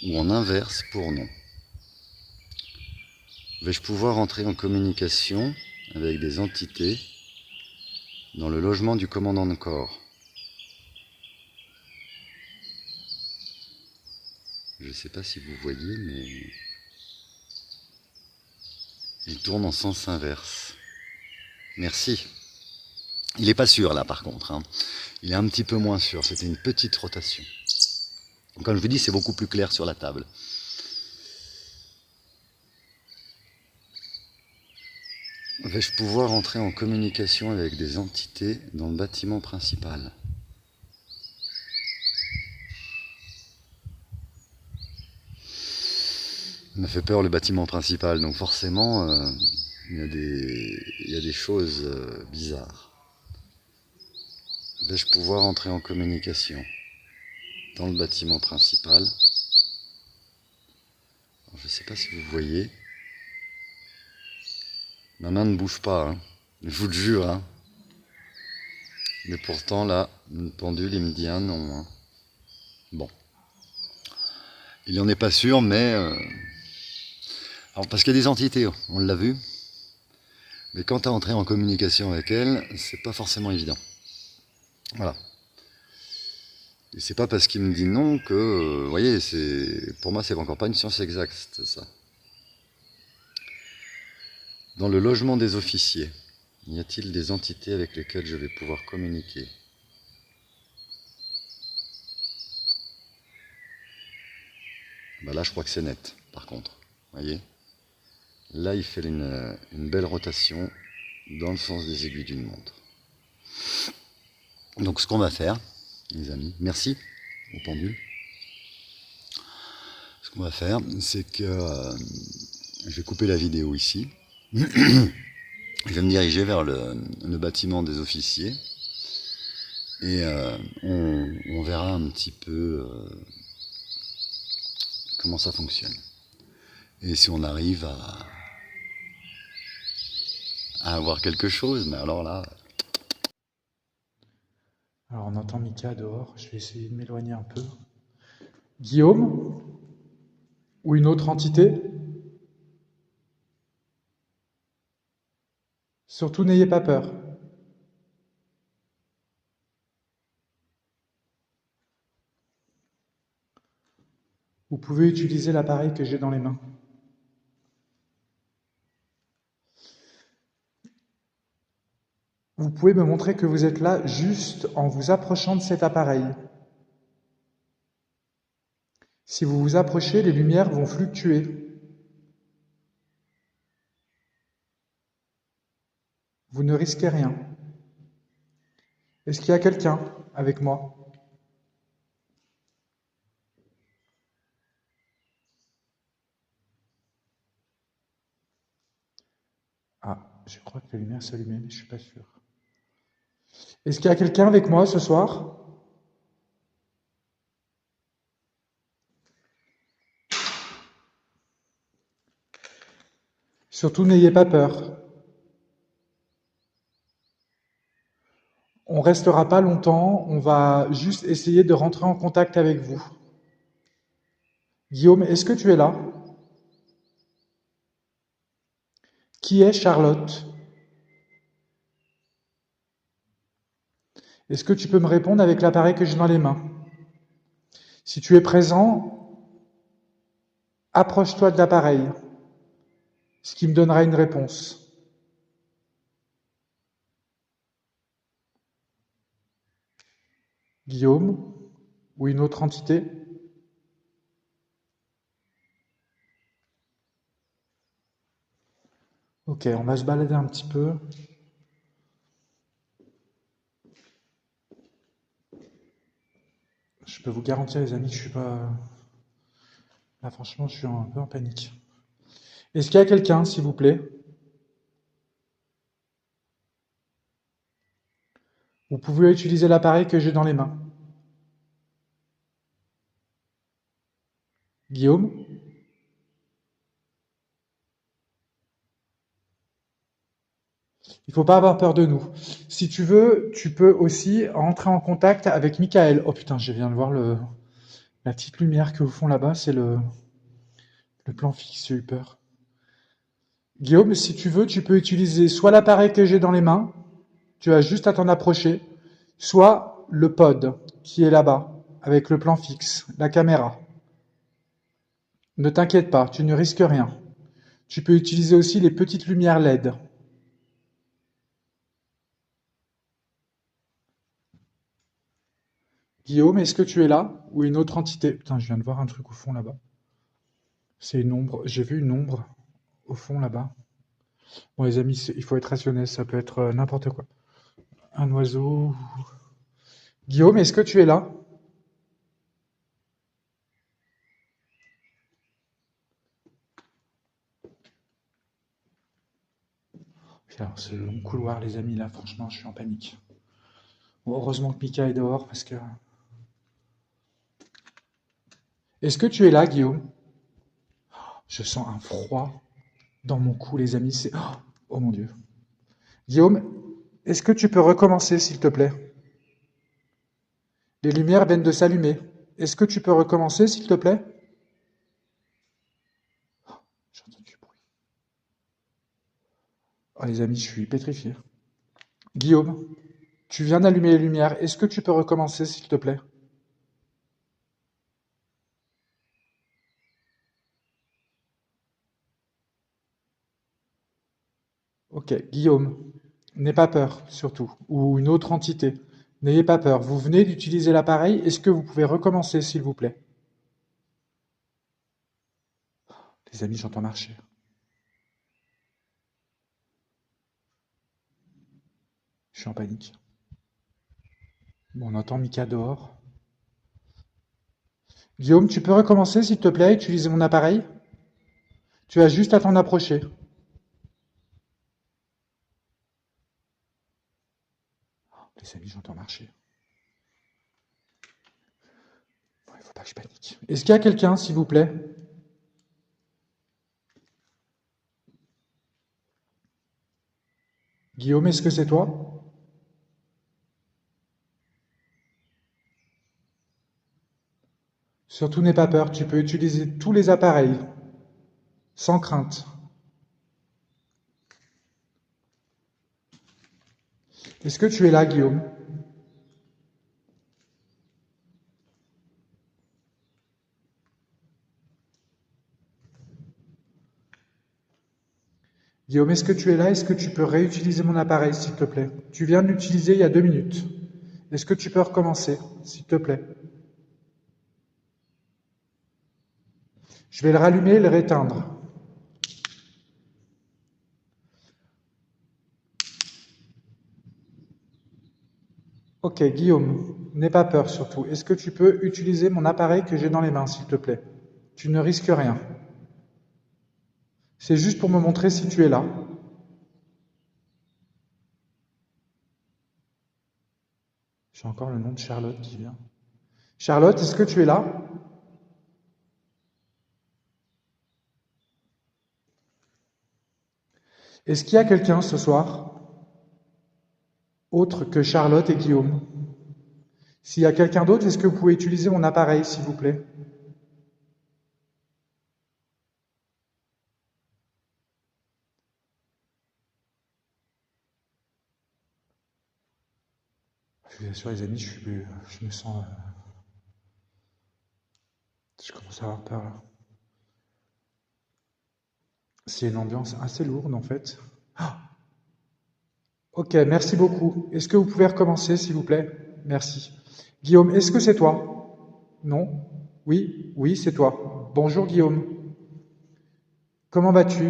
ou en inverse pour non. Vais-je pouvoir entrer en communication avec des entités dans le logement du commandant de corps? Je ne sais pas si vous voyez, mais il tourne en sens inverse. Merci. Il n'est pas sûr là par contre, hein. Il est un petit peu moins sûr, c'était une petite rotation. Comme je vous dis, c'est beaucoup plus clair sur la table. Vais-je pouvoir entrer en communication avec des entités dans le bâtiment principal? Ça m'a fait peur le bâtiment principal, donc forcément il y a des choses bizarres. Vais-je pouvoir entrer en communication dans le bâtiment principal? Alors, je ne sais pas si vous voyez. Ma main ne bouge pas, hein. Je vous le jure. Hein. Mais pourtant là, le pendule il me dit un non. Hein. Bon. Il n'en est pas sûr, mais... Alors, parce qu'il y a des entités, on l'a vu. Mais quand tu as entré en communication avec elles, c'est pas forcément évident. Voilà. Et c'est pas parce qu'il me dit non que... vous voyez, pour moi, c'est encore pas une science exacte, ça. Dans le logement des officiers, y a-t-il des entités avec lesquelles je vais pouvoir communiquer? Bah là, je crois que c'est net, par contre. Vous voyez? Là, il fait une belle rotation dans le sens des aiguilles d'une montre. Donc, ce qu'on va faire, les amis, merci au pendule. Ce qu'on va faire, c'est que je vais couper la vidéo ici. Je vais me diriger vers le bâtiment des officiers. Et on verra un petit peu comment ça fonctionne. Et si on arrive à avoir quelque chose, mais alors là... Alors on entend Mika dehors, je vais essayer de m'éloigner un peu. Guillaume? Ou une autre entité? Surtout n'ayez pas peur. Vous pouvez utiliser l'appareil que j'ai dans les mains. Vous pouvez me montrer que vous êtes là juste en vous approchant de cet appareil. Si vous vous approchez, les lumières vont fluctuer. Vous ne risquez rien. Est-ce qu'il y a quelqu'un avec moi? Ah, je crois que la lumière s'allumait, mais je suis pas sûr. Est-ce qu'il y a quelqu'un avec moi ce soir? Surtout n'ayez pas peur. On restera pas longtemps, on va juste essayer de rentrer en contact avec vous. Guillaume, est-ce que tu es là? Qui est Charlotte? Est-ce que tu peux me répondre avec l'appareil que j'ai dans les mains? Si tu es présent, approche-toi de l'appareil, ce qui me donnera une réponse. Guillaume, ou une autre entité? Ok, on va se balader un petit peu. Je peux vous garantir, les amis, que je suis pas... Là, franchement, je suis un peu en panique. Est-ce qu'il y a quelqu'un, s'il vous plaît? Vous pouvez utiliser l'appareil que j'ai dans les mains. Guillaume? Il ne faut pas avoir peur de nous. Si tu veux, tu peux aussi entrer en contact avec Michael. Oh putain, je viens de voir la petite lumière que au fond là-bas, c'est le plan fixe, j'ai eu peur. Guillaume, si tu veux, tu peux utiliser soit l'appareil que j'ai dans les mains, tu as juste à t'en approcher, soit le pod qui est là-bas, avec le plan fixe, la caméra. Ne t'inquiète pas, tu ne risques rien. Tu peux utiliser aussi les petites lumières LED. Guillaume, est-ce que tu es là? Ou une autre entité? Putain, je viens de voir un truc au fond là-bas. C'est une ombre. J'ai vu une ombre au fond là-bas. Bon, les amis, il faut être rationnel, ça peut être n'importe quoi. Un oiseau. Guillaume, est-ce que tu es là? Alors, ce long couloir, les amis, là, franchement, je suis en panique. Bon, heureusement que Mika est dehors parce que. Est-ce que tu es là, Guillaume? Je sens un froid dans mon cou, les amis. C'est. Oh mon Dieu. Guillaume, est-ce que tu peux recommencer, s'il te plaît? Les lumières viennent de s'allumer. Est-ce que tu peux recommencer, s'il te plaît? Oh, j'ai entendu du bruit. Oh, les amis, je suis pétrifié. Guillaume, tu viens d'allumer les lumières. Est-ce que tu peux recommencer, s'il te plaît? Ok, Guillaume, n'aie pas peur, surtout, ou une autre entité. N'ayez pas peur. Vous venez d'utiliser l'appareil. Est-ce que vous pouvez recommencer, s'il vous plaît? Les amis, j'entends marcher. Je suis en panique. Bon, on entend Mika dehors. Guillaume, tu peux recommencer, s'il te plaît, utiliser mon appareil? Tu as juste à t'en approcher. Les amis, j'entends marcher. Bon, il ne faut pas que je panique. Est-ce qu'il y a quelqu'un, s'il vous plaît? Guillaume, est-ce que c'est toi? Surtout n'aie pas peur, tu peux utiliser tous les appareils, sans crainte. Est-ce que tu es là, Guillaume? Guillaume, est-ce que tu es là? Est-ce que tu peux réutiliser mon appareil, s'il te plaît? Tu viens de l'utiliser il y a 2 minutes. Est-ce que tu peux recommencer, s'il te plaît? Je vais le rallumer et le réteindre. Ok, Guillaume, n'aie pas peur surtout. Est-ce que tu peux utiliser mon appareil que j'ai dans les mains, s'il te plaît? Tu ne risques rien. C'est juste pour me montrer si tu es là. J'ai encore le nom de Charlotte qui vient. Charlotte, est-ce que tu es là? Est-ce qu'il y a quelqu'un ce soir, autre que Charlotte et Guillaume? S'il y a quelqu'un d'autre, est-ce que vous pouvez utiliser mon appareil, s'il vous plaît? Je vous assure, les amis, je me sens... je commence à avoir peur, là. C'est une ambiance assez lourde, en fait. Ah, ok, merci beaucoup. Est-ce que vous pouvez recommencer, s'il vous plaît? Merci. Guillaume, est-ce que c'est toi? Non? Oui? Oui, c'est toi. Bonjour, Guillaume. Comment vas-tu?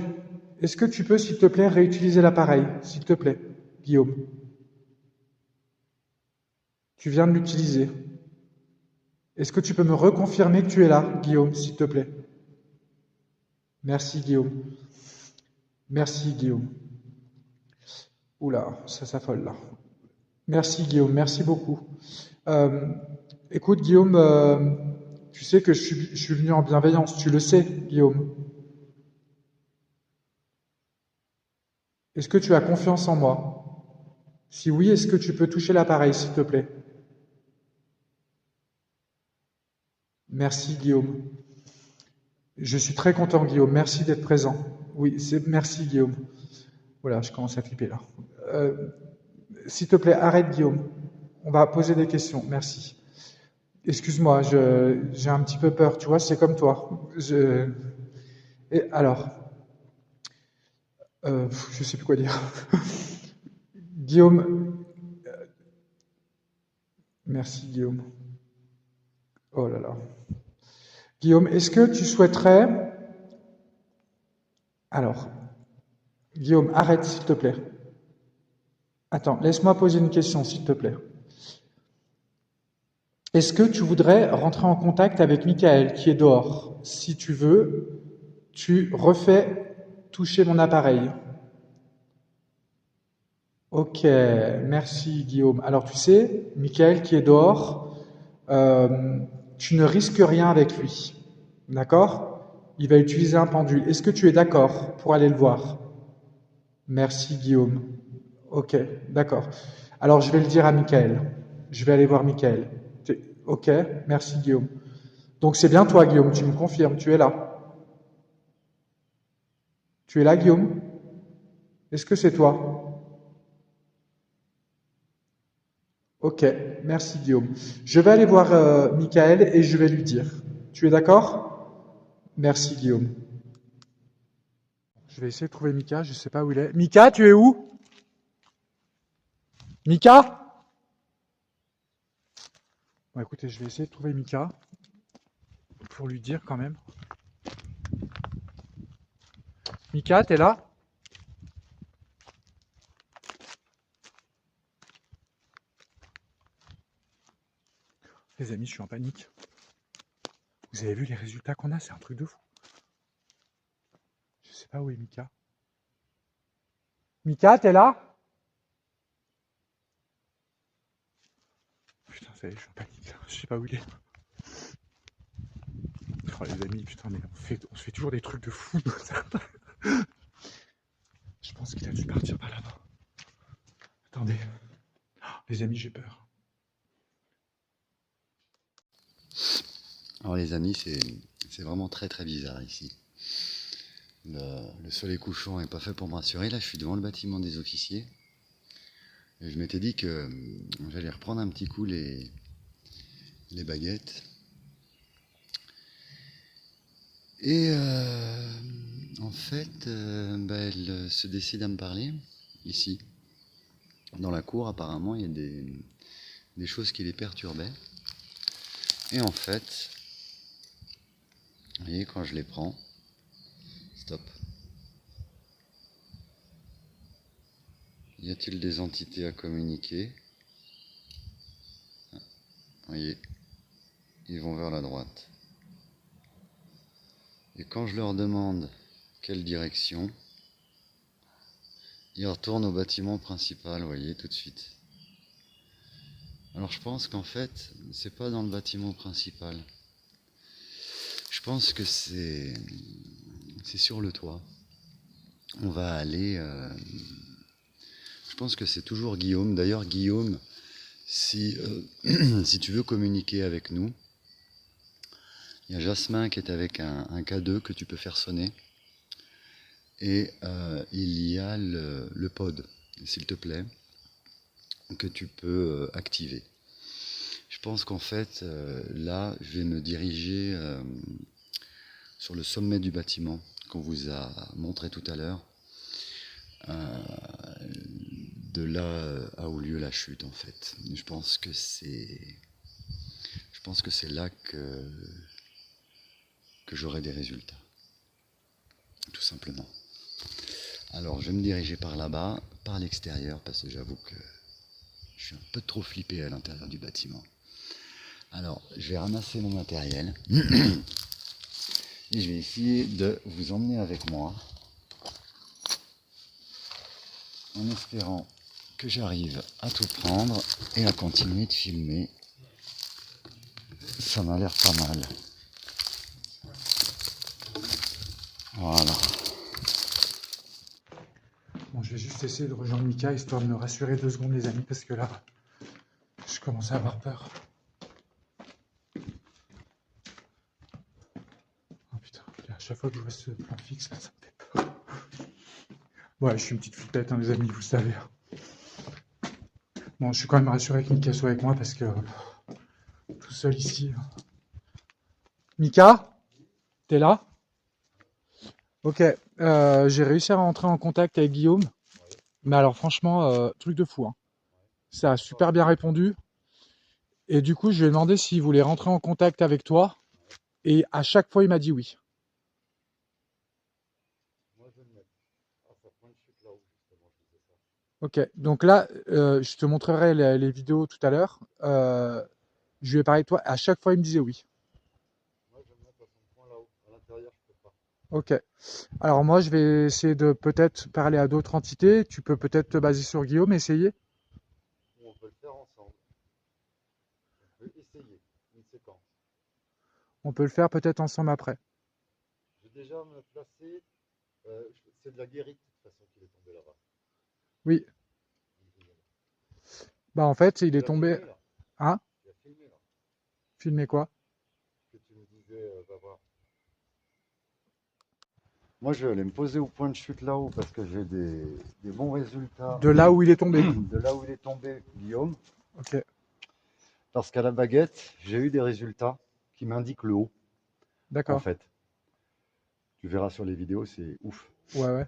Est-ce que tu peux, s'il te plaît, réutiliser l'appareil, s'il te plaît, Guillaume? Tu viens de l'utiliser. Est-ce que tu peux me reconfirmer que tu es là, Guillaume, s'il te plaît? Merci, Guillaume. Merci, Guillaume. Oula, ça s'affole là. Merci, Guillaume, merci beaucoup. Euh, écoute, Guillaume, tu sais que je suis venu en bienveillance, tu le sais, Guillaume. Est-ce que tu as confiance en moi? Si oui, est-ce que tu peux toucher l'appareil, s'il te plaît? Merci, Guillaume. Je suis très content, Guillaume. Merci d'être présent. Oui, merci, Guillaume. Voilà, je commence à flipper là. S'il te plaît, arrête, Guillaume. On va poser des questions. Merci. Excuse-moi, j'ai un petit peu peur. Tu vois, c'est comme toi. Et alors, je sais plus quoi dire. Guillaume, merci, Guillaume. Oh là là. Guillaume, est-ce que tu souhaiterais... Alors, Guillaume, arrête, s'il te plaît. Attends, laisse-moi poser une question, s'il te plaît. Est-ce que tu voudrais rentrer en contact avec Michael, qui est dehors? Si tu veux, tu refais toucher mon appareil. Ok, merci Guillaume. Alors tu sais, Michael qui est dehors, tu ne risques rien avec lui. D'accord? Il va utiliser un pendule. Est-ce que tu es d'accord pour aller le voir? Merci Guillaume. Ok, d'accord. Alors je vais le dire à Michael. Je vais aller voir Michael. Ok, merci Guillaume. Donc c'est bien toi Guillaume, tu me confirmes, tu es là. Tu es là Guillaume? Est-ce que c'est toi? Ok, merci Guillaume. Je vais aller voir Michael et je vais lui dire. Tu es d'accord? Merci Guillaume. Je vais essayer de trouver Mika, je ne sais pas où il est. Mika, tu es où? Mika? Bon, écoutez, je vais essayer de trouver Mika pour lui dire quand même. Mika, t'es là? Les amis, je suis en panique. Vous avez vu les résultats qu'on a? C'est un truc de fou. Je sais pas où est Mika. Mika, t'es là? Putain, ça y est, je suis en panique. Je sais pas où il est. Oh, les amis, putain, mais on se fait toujours des trucs de fou. Je pense qu'il a dû partir par là-bas. Attendez. Les amis, j'ai peur. Alors les amis, c'est vraiment très très bizarre ici. Le soleil couchant n'est pas fait pour me rassurer. Là, je suis devant le bâtiment des officiers. Et je m'étais dit que j'allais reprendre un petit coup les baguettes. Et en fait, elle se décide à me parler ici. Dans la cour, apparemment, il y a des choses qui les perturbaient. Et en fait, vous voyez, quand je les prends, stop. Y a-t-il des entités à communiquer? Vous voyez, ils vont vers la droite. Et quand je leur demande quelle direction, ils retournent au bâtiment principal, vous voyez, tout de suite. Alors je pense qu'en fait, c'est pas dans le bâtiment principal. Je pense que c'est sur le toit. On va aller... je pense que c'est toujours Guillaume. D'ailleurs, Guillaume, si, si tu veux communiquer avec nous, il y a Jasmin qui est avec un K2 que tu peux faire sonner. Et il y a le pod, s'il te plaît, que tu peux activer. Je pense qu'en fait, là, je vais me diriger sur le sommet du bâtiment qu'on vous a montré tout à l'heure. De là a eu lieu la chute, en fait. Je pense que c'est là que j'aurai des résultats, tout simplement. Alors, je vais me diriger par là-bas, par l'extérieur, parce que j'avoue que je suis un peu trop flippé à l'intérieur du bâtiment. Alors, je vais ramasser mon matériel et je vais essayer de vous emmener avec moi en espérant que j'arrive à tout prendre et à continuer de filmer. Ça m'a l'air pas mal. Voilà. Bon, je vais juste essayer de rejoindre Mika histoire de me rassurer 2 secondes, les amis, parce que là, je commence à avoir peur. Oh putain, à chaque fois que je vois ce plan fixe, là, ça me fait peur. Ouais, je suis une petite flippette, hein, les amis, vous le savez. Bon, je suis quand même rassuré que Mika soit avec moi parce que tout seul ici. Mika, t'es là? Ok, j'ai réussi à rentrer en contact avec Guillaume, mais alors franchement, truc de fou, hein. Ça a super bien répondu. Et du coup, je lui ai demandé s'il voulait rentrer en contact avec toi. Et à chaque fois, il m'a dit oui. Ok, donc là, je te montrerai les vidéos tout à l'heure. Je lui ai parlé de toi. À chaque fois, il me disait oui. Ok. Alors moi, je vais essayer de peut-être parler à d'autres entités. Tu peux peut-être te baser sur Guillaume, essayer. On peut le faire ensemble. On peut essayer une séquence. On peut le faire peut-être ensemble après. Je vais déjà me placer. C'est de la guérite de toute façon qu'il est tombé là-bas. Oui. Bah en fait, il Tu est l'as tombé. filmé là. Hein? Tu l'as filmé là. Filmer quoi? Que tu me disais, va voir. Moi, je vais aller me poser au point de chute là-haut parce que j'ai des bons résultats De là où il est tombé. de là où il est tombé, Guillaume. Ok, Parce qu'à la baguette, j'ai eu des résultats qui m'indiquent le haut, en d'accord. fait. Tu verras sur les vidéos, c'est ouf. Ouais, ouais.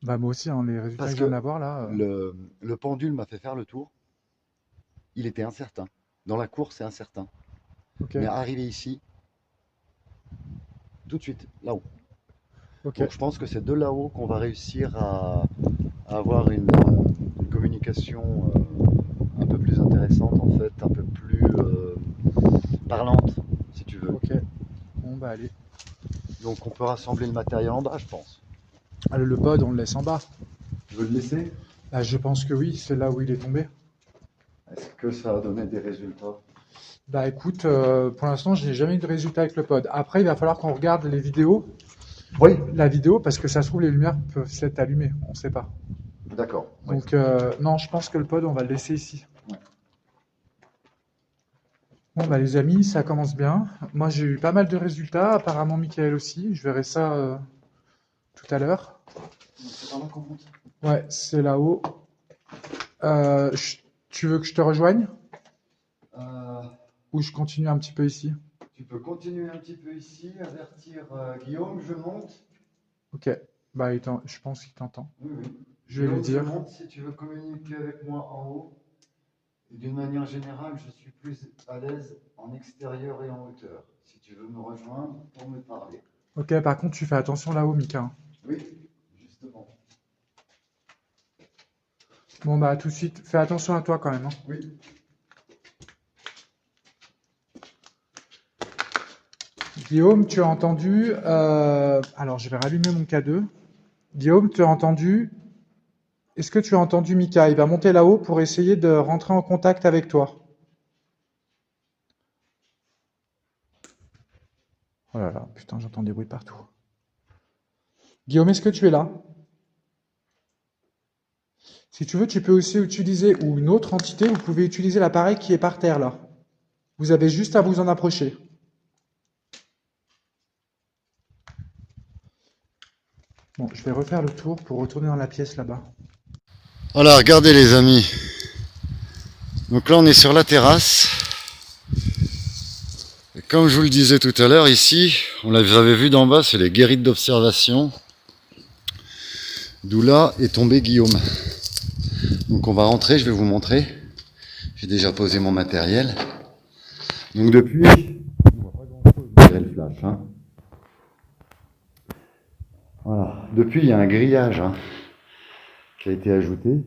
Bah moi aussi, hein, les résultats que Parce je viens que d'avoir là. le pendule m'a fait faire le tour. Il était incertain. Dans la course, c'est incertain. Ok, Mais arrivé ici, tout de suite, là-haut. ok. Donc je pense que c'est de là-haut qu'on va réussir à avoir une communication un peu plus intéressante, en fait, un peu plus parlante, si tu veux. Ok. Bon bah allez. Donc on peut rassembler le matériel en bas, je pense. Allez, le pod, on le laisse en bas. Tu veux le laisser? Bah, je pense que oui, c'est là où il est tombé. Est-ce que ça a donné des résultats? Bah écoute, pour l'instant, je n'ai jamais eu de résultat avec le pod. Après, il va falloir qu'on regarde les vidéos, Oui. la vidéo, parce que ça se trouve, les lumières peuvent s'être allumées, on ne sait pas. D'accord. Oui. Donc, non, je pense que le pod, on va le laisser ici. Ouais. Bon, bah les amis, ça commence bien. Moi, j'ai eu pas mal de résultats, apparemment Michael aussi. Je verrai ça tout à l'heure. C'est par là qu'on monte. Ouais, c'est là-haut. Tu veux que je te rejoigne Euh, ou je continue un petit peu ici? Tu peux continuer un petit peu ici, avertir Guillaume, je monte. Ok, bah je pense qu'il t'entend. Oui, oui. Je vais lui Guillaume, je dire. monte si tu veux communiquer avec moi en haut. Et d'une manière générale, je suis plus à l'aise en extérieur et en hauteur. Si tu veux me rejoindre pour me parler. Ok, par contre, tu fais attention là-haut, Mika, hein. Oui, justement. Bon, bah, à tout de suite. Fais attention à toi quand même, hein. Oui. Guillaume, tu as entendu. Alors, je vais rallumer mon K2. Guillaume, tu as entendu. Est-ce que tu as entendu Mika? Il va monter là-haut pour essayer de rentrer en contact avec toi. Oh là là, putain, j'entends des bruits partout. Guillaume, est-ce que tu es là? Si tu veux, tu peux aussi utiliser, ou une autre entité, vous pouvez utiliser l'appareil qui est par terre là. Vous avez juste à vous en approcher. Bon, je vais refaire le tour pour retourner dans la pièce là-bas. Voilà, regardez les amis. Donc là, on est sur la terrasse. Et comme je vous le disais tout à l'heure, ici, on l'avait vu d'en bas, c'est les guérites d'observation. D'où là est tombé Guillaume. Donc on va rentrer, je vais vous montrer. J'ai déjà posé mon matériel. Donc depuis, on voit pas grand-chose malgré le flash, hein. Voilà. Depuis, il y a un grillage qui a été ajouté.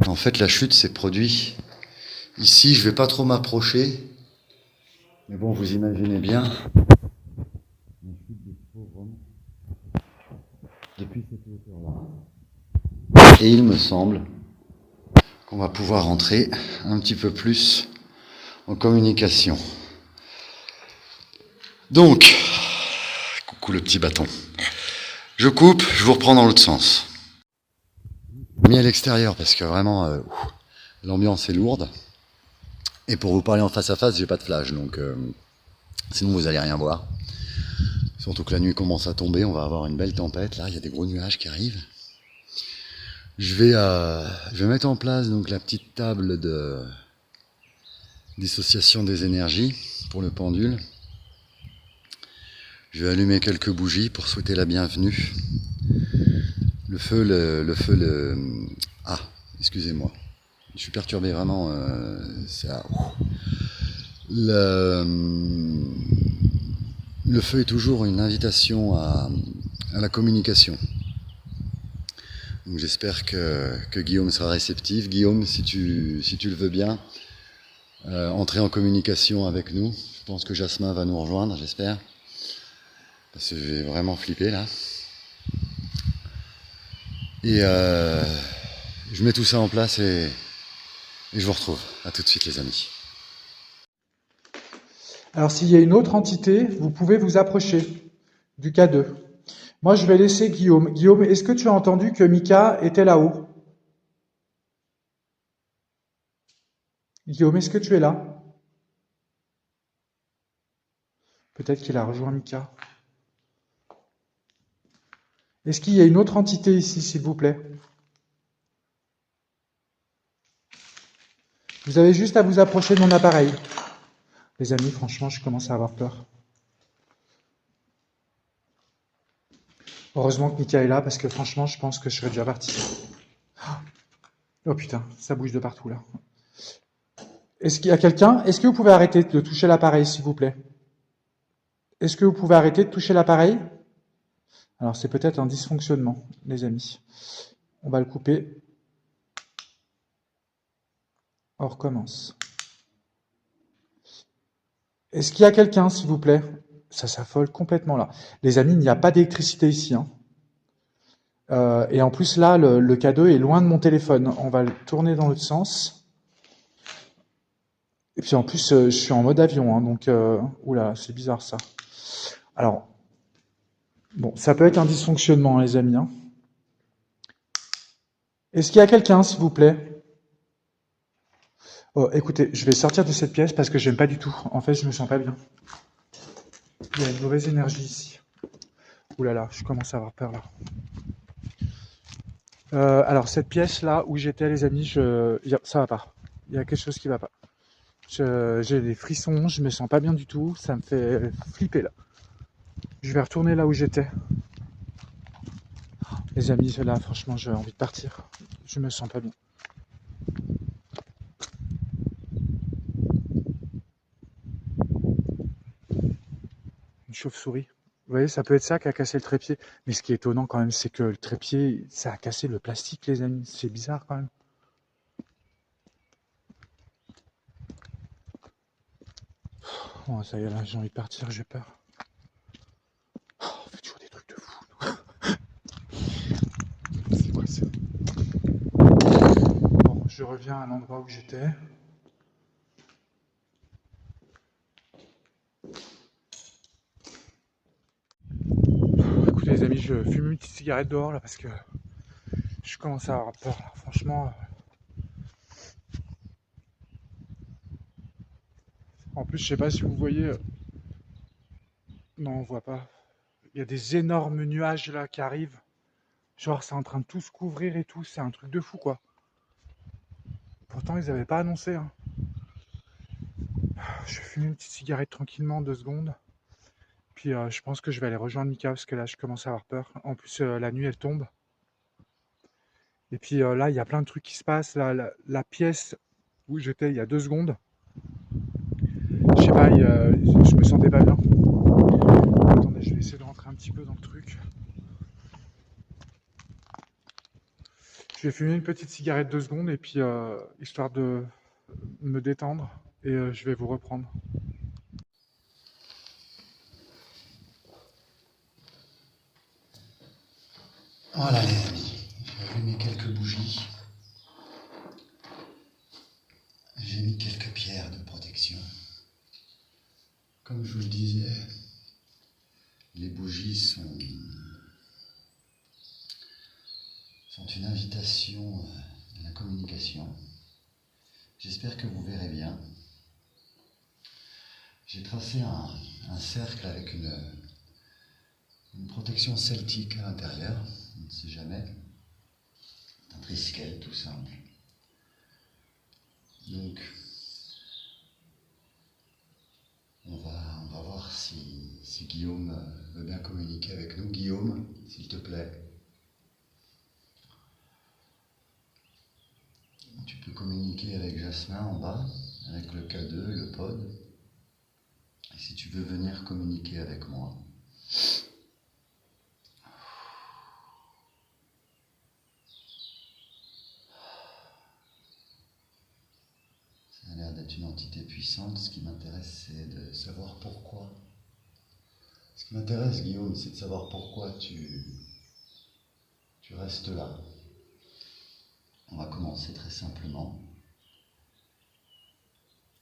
En fait, la chute s'est produite ici. Je vais pas trop m'approcher, mais bon, vous imaginez bien. Une chute de faux Rome depuis cette hauteur-là. Et il me semble qu'on va pouvoir rentrer un petit peu plus en communication. Donc, coucou le petit bâton. Je coupe, je vous reprends dans l'autre sens. Mis à l'extérieur parce que vraiment l'ambiance est lourde. Et pour vous parler en face à face, j'ai pas de flash, donc sinon vous allez rien voir. Surtout que la nuit commence à tomber, on va avoir une belle tempête. Là, il y a des gros nuages qui arrivent. Je vais mettre en place donc la petite table de dissociation des énergies pour le pendule. Je vais allumer quelques bougies pour souhaiter la bienvenue. Ah, excusez-moi. Je suis perturbé vraiment. Le feu est toujours une invitation à la communication. Donc j'espère que Guillaume sera réceptif. Guillaume, si tu le veux bien, entrer en communication avec nous. Je pense que Jasmin va nous rejoindre, j'espère. Parce que j'ai vraiment flippé là. Et je mets tout ça en place et je vous retrouve. À tout de suite les amis. Alors, s'il y a une autre entité, vous pouvez vous approcher du K2. Moi, je vais laisser Guillaume. Guillaume, est-ce que tu as entendu que Mika était là-haut? Guillaume, est-ce que tu es là? Peut-être qu'il a rejoint Mika. Est-ce qu'il y a une autre entité ici, s'il vous plaît? Vous avez juste à vous approcher de mon appareil. Les amis, franchement, je commence à avoir peur. Heureusement que Mika est là, parce que franchement, je pense que je serais déjà parti. Oh putain, ça bouge de partout là. Est-ce qu'il y a quelqu'un? Est-ce que vous pouvez arrêter de toucher l'appareil, s'il vous plaît? Est-ce que vous pouvez arrêter de toucher l'appareil? Alors, c'est peut-être un dysfonctionnement, les amis. On va le couper. On recommence. Est-ce qu'il y a quelqu'un, s'il vous plaît? Ça s'affole complètement là. Les amis, il n'y a pas d'électricité ici, hein. Et en plus, là, le cadeau est loin de mon téléphone. On va le tourner dans l'autre sens. Et puis en plus, je suis en mode avion, hein, donc... oula, c'est bizarre ça. Alors, bon, ça peut être un dysfonctionnement, hein, les amis, hein. Est-ce qu'il y a quelqu'un, s'il vous plaît? Oh, écoutez, je vais sortir de cette pièce parce que j'aime pas du tout. En fait, je me sens pas bien. Il y a une mauvaise énergie ici. Ouh là là, je commence à avoir peur là. Alors cette pièce là où j'étais, les amis, ça va pas. Il y a quelque chose qui va pas. J'ai des frissons, je me sens pas bien du tout, ça me fait flipper là. Je vais retourner là où j'étais. Les amis, là, franchement, j'ai envie de partir. Je me sens pas bien. Une chauve-souris. Vous voyez, ça peut être ça qui a cassé le trépied. Mais ce qui est étonnant quand même, c'est que le trépied, ça a cassé le plastique, les amis. C'est bizarre quand même. Oh, ça y est, là, j'ai envie de partir, j'ai peur. Oh, on fait toujours des trucs de fou. C'est quoi ça? Bon, je reviens à l'endroit où j'étais. Écoutez, les amis, je fume une petite cigarette dehors là parce que je commence à avoir peur là. Franchement. En plus, je sais pas si vous voyez. Non, on voit pas. Il y a des énormes nuages là qui arrivent. Genre, c'est en train de tout se couvrir et tout. C'est un truc de fou, quoi. Pourtant, ils avaient pas annoncé, hein. Je fume une petite cigarette tranquillement, 2 secondes. Puis je pense que je vais aller rejoindre Mika parce que là, je commence à avoir peur. En plus, la nuit, elle tombe. Et puis là, il y a plein de trucs qui se passent. Là, la pièce où j'étais il y a 2 secondes, je sais pas, je me sentais pas bien. Attendez, je vais essayer de rentrer un petit peu dans le truc. Je vais fumer une petite cigarette 2 secondes et puis histoire de me détendre et je vais vous reprendre. Voilà les amis, j'ai allumé quelques bougies. J'ai mis quelques pierres de protection. Comme je vous le disais, les bougies sont une invitation à la communication. J'espère que vous verrez bien. J'ai tracé un cercle avec une protection celtique à l'intérieur, on ne sait jamais. Un triskel tout simple. Donc, on va voir si Guillaume veut bien communiquer avec nous. Guillaume, s'il te plaît. Tu peux communiquer avec Jasmin en bas, avec le K2 et le pod. Et si tu veux venir communiquer avec moi. Ça a l'air d'être une entité puissante. Ce qui m'intéresse, c'est de savoir pourquoi. Ce qui m'intéresse, Guillaume, c'est de savoir pourquoi tu restes là. On va commencer très simplement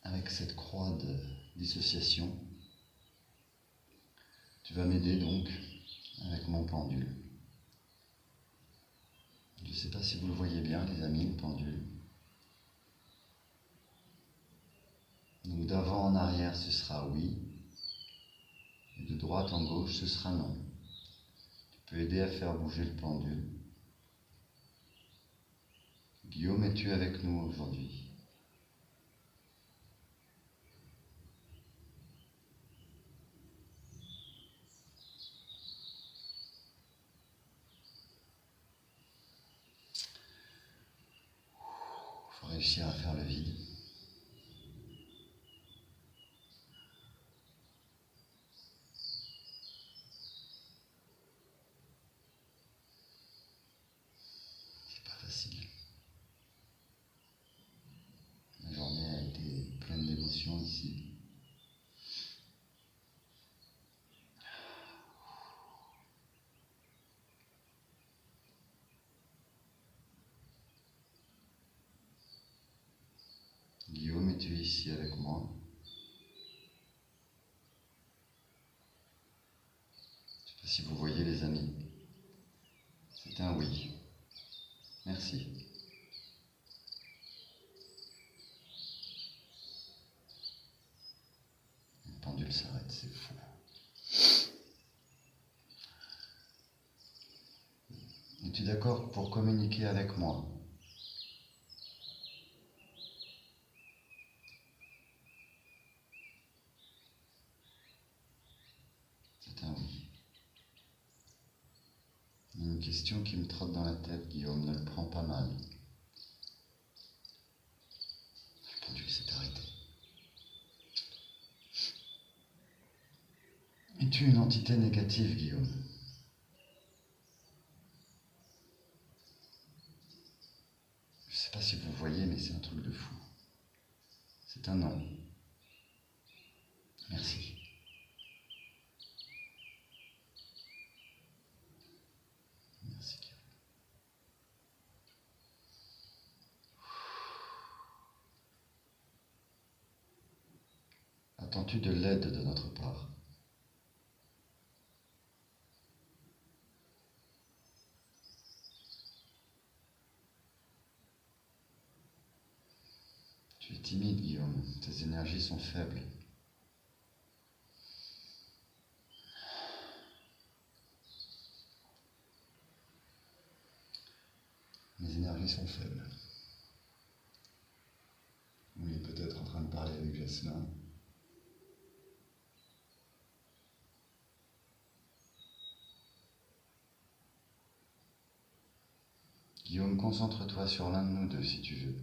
avec cette croix de dissociation. Tu vas m'aider donc avec mon pendule. Je ne sais pas si vous le voyez bien, les amis, le pendule. Donc d'avant en arrière, ce sera oui. droite, en gauche, ce sera non. Tu peux aider à faire bouger le pendule. Guillaume, es-tu avec nous aujourd'hui? Il faut réussir à faire le vide. C'est pas facile. La journée a été pleine d'émotions ici. Guillaume, es-tu ici avec moi? Je ne sais pas si vous voyez les amis. C'est un oui. Merci. Le pendule s'arrête, c'est fou. Es-tu d'accord pour communiquer avec moi? C'est un oui. Il y a une question qui me trotte dans la tête, Guillaume, ne le prends pas mal. Le pendule s'est arrêté. Es-tu une entité négative, Guillaume? Je ne sais pas si vous voyez, mais c'est un truc de fou. C'est un non. Merci. Merci, Guillaume. Attends-tu de l'aide de notre part? Tu es timide, Guillaume. Tes énergies sont faibles. Mes énergies sont faibles. On est peut-être en train de parler avec Jasmin. Guillaume, concentre-toi sur l'un de nous deux si tu veux.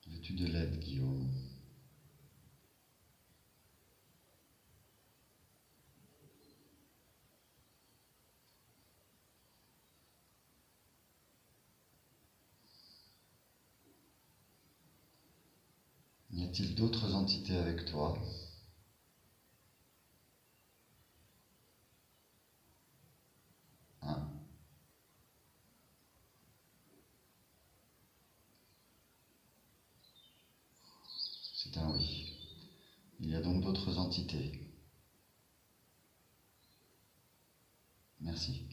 Veux-tu de l'aide, Guillaume? Y a-t-il d'autres entités avec toi? Hein? C'est un oui. Il y a donc d'autres entités. Merci.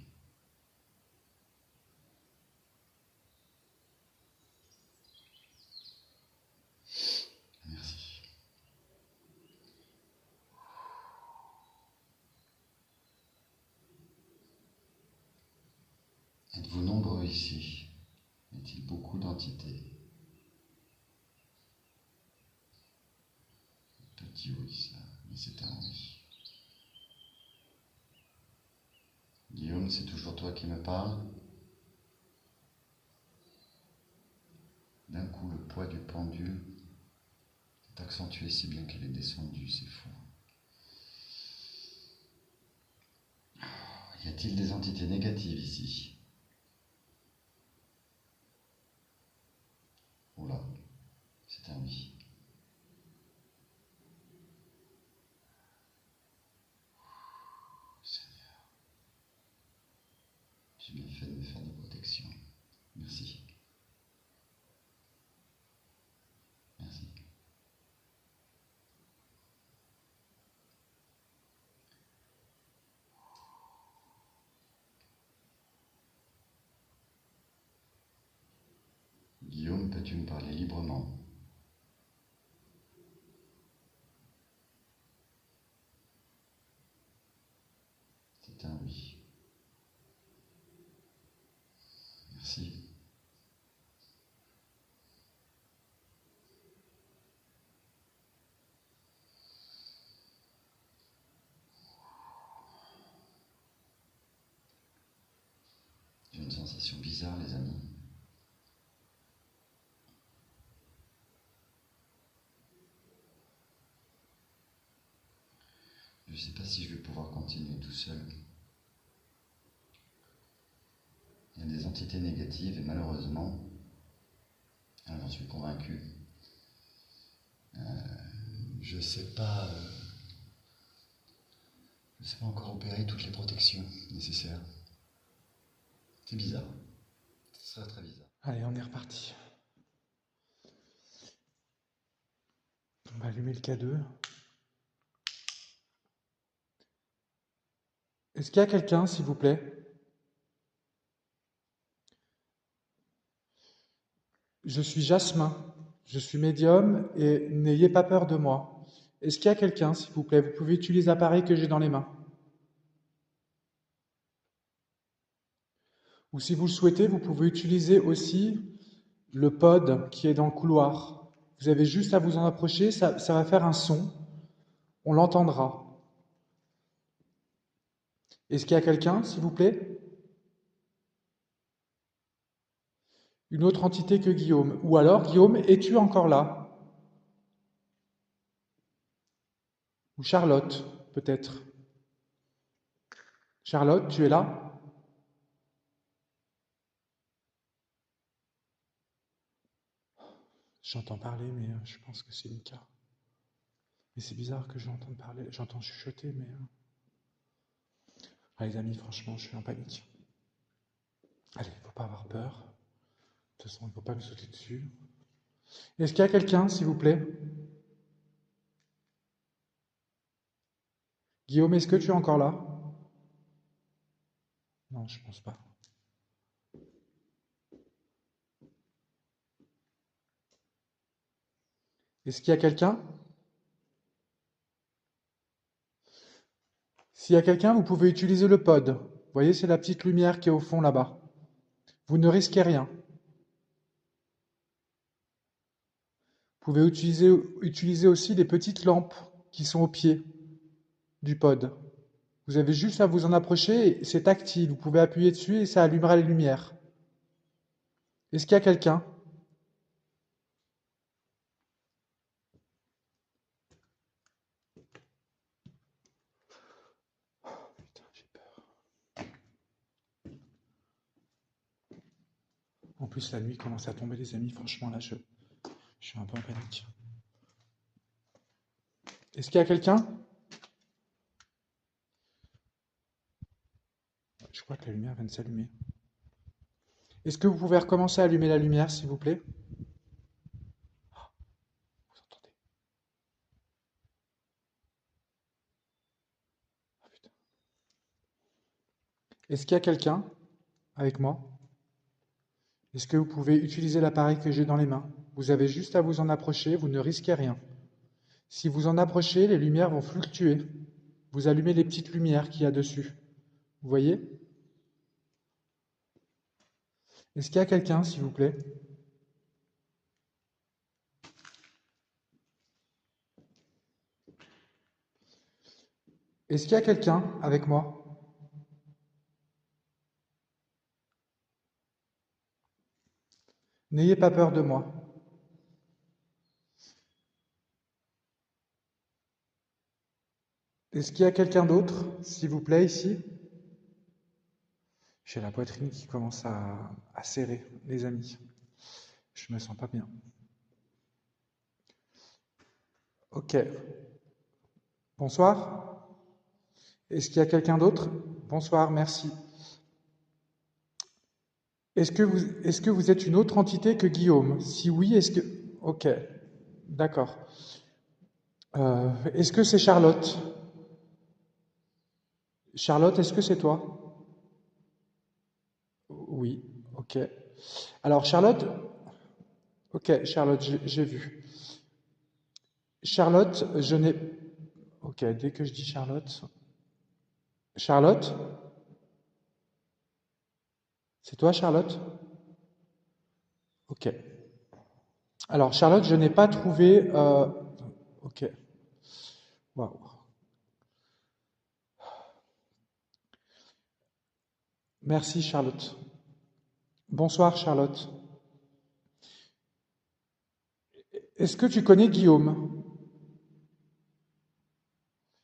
Merci. Êtes-vous nombreux ici? Y a-t-il beaucoup d'entités? Petit oui, ça, mais c'est un oui. Guillaume, c'est toujours toi qui me parles? D'un coup, le poids du pendule est accentué si bien qu'elle est descendue, c'est fou. Y a-t-il des entités négatives ici? Oula, c'est un oui. Seigneur, tu as bien fait de me faire des protections. Merci. peux-tu me parler librement? C'est un oui. Merci. J'ai une sensation bizarre, les amis. Je ne sais pas si je vais pouvoir continuer tout seul. Il y a des entités négatives et malheureusement, j'en suis convaincu, je ne sais pas encore opérer toutes les protections nécessaires. C'est bizarre. Ce serait très bizarre. Allez, on est reparti. On va allumer le K2. Est-ce qu'il y a quelqu'un, s'il vous plaît? Je suis Jasmin, je suis médium et n'ayez pas peur de moi. Est-ce qu'il y a quelqu'un, s'il vous plaît? Vous pouvez utiliser l'appareil que j'ai dans les mains. Ou si vous le souhaitez, vous pouvez utiliser aussi le pod qui est dans le couloir. Vous avez juste à vous en approcher, ça va faire un son, on l'entendra. Est-ce qu'il y a quelqu'un, s'il vous plaît? Une autre entité que Guillaume. Ou alors, Guillaume, es-tu encore là? Ou Charlotte, peut-être. Charlotte, tu es là? J'entends parler, mais je pense que c'est Mika. Mais c'est bizarre que j'entende parler, j'entends chuchoter, mais... Ah, les amis, franchement, je suis en panique. Allez, il ne faut pas avoir peur. De toute façon, il ne faut pas me sauter dessus. Est-ce qu'il y a quelqu'un, s'il vous plaît? Guillaume, est-ce que tu es encore là? Non, je pense pas. Est-ce qu'il y a quelqu'un? S'il y a quelqu'un, vous pouvez utiliser le pod. Vous voyez, c'est la petite lumière qui est au fond là-bas. Vous ne risquez rien. Vous pouvez utiliser aussi les petites lampes qui sont au pied du pod. Vous avez juste à vous en approcher, et c'est tactile. Vous pouvez appuyer dessus et ça allumera les lumières. Est-ce qu'il y a quelqu'un? Putain, j'ai peur. En plus, la nuit commence à tomber, les amis. Franchement, là, je suis un peu en panique. Est-ce qu'il y a quelqu'un? Je crois que la lumière vient de s'allumer. Est-ce que vous pouvez recommencer à allumer la lumière, s'il vous plaît? Vous entendez? Ah, putain. Est-ce qu'il y a quelqu'un avec moi? Est-ce que vous pouvez utiliser l'appareil que j'ai dans les mains? Vous avez juste à vous en approcher, vous ne risquez rien. Si vous en approchez, les lumières vont fluctuer. Vous allumez les petites lumières qu'il y a dessus. Vous voyez? Est-ce qu'il y a quelqu'un, s'il vous plaît? Est-ce qu'il y a quelqu'un avec moi? N'ayez pas peur de moi. Est-ce qu'il y a quelqu'un d'autre, s'il vous plaît, ici? J'ai la poitrine qui commence à serrer, les amis. Je me sens pas bien. Ok. Bonsoir. Est-ce qu'il y a quelqu'un d'autre? Bonsoir, merci. Est-ce que vous êtes une autre entité que Guillaume? Si oui, est-ce que... Ok, d'accord. Est-ce que c'est Charlotte? Charlotte, est-ce que c'est toi? Oui, ok. Alors Charlotte, Ok, Charlotte, j'ai vu. Charlotte, je n'ai... Ok, dès que je dis Charlotte... Charlotte? C'est toi, Charlotte? Ok. Alors, Charlotte, je n'ai pas trouvé... Ok. Waouh. Merci, Charlotte. Bonsoir, Charlotte. Est-ce que tu connais Guillaume?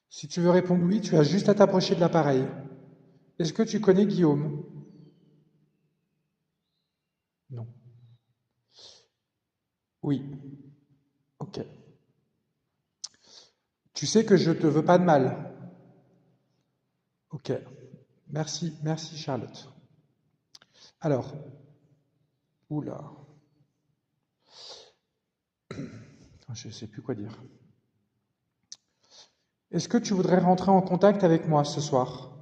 Si tu veux répondre oui, tu as juste à t'approcher de l'appareil. Est-ce que tu connais Guillaume? Non. Oui. Ok. Tu sais que je te veux pas de mal. Ok. Merci, merci, Charlotte. Alors, oula, je ne sais plus quoi dire. Est-ce que tu voudrais rentrer en contact avec moi ce soir,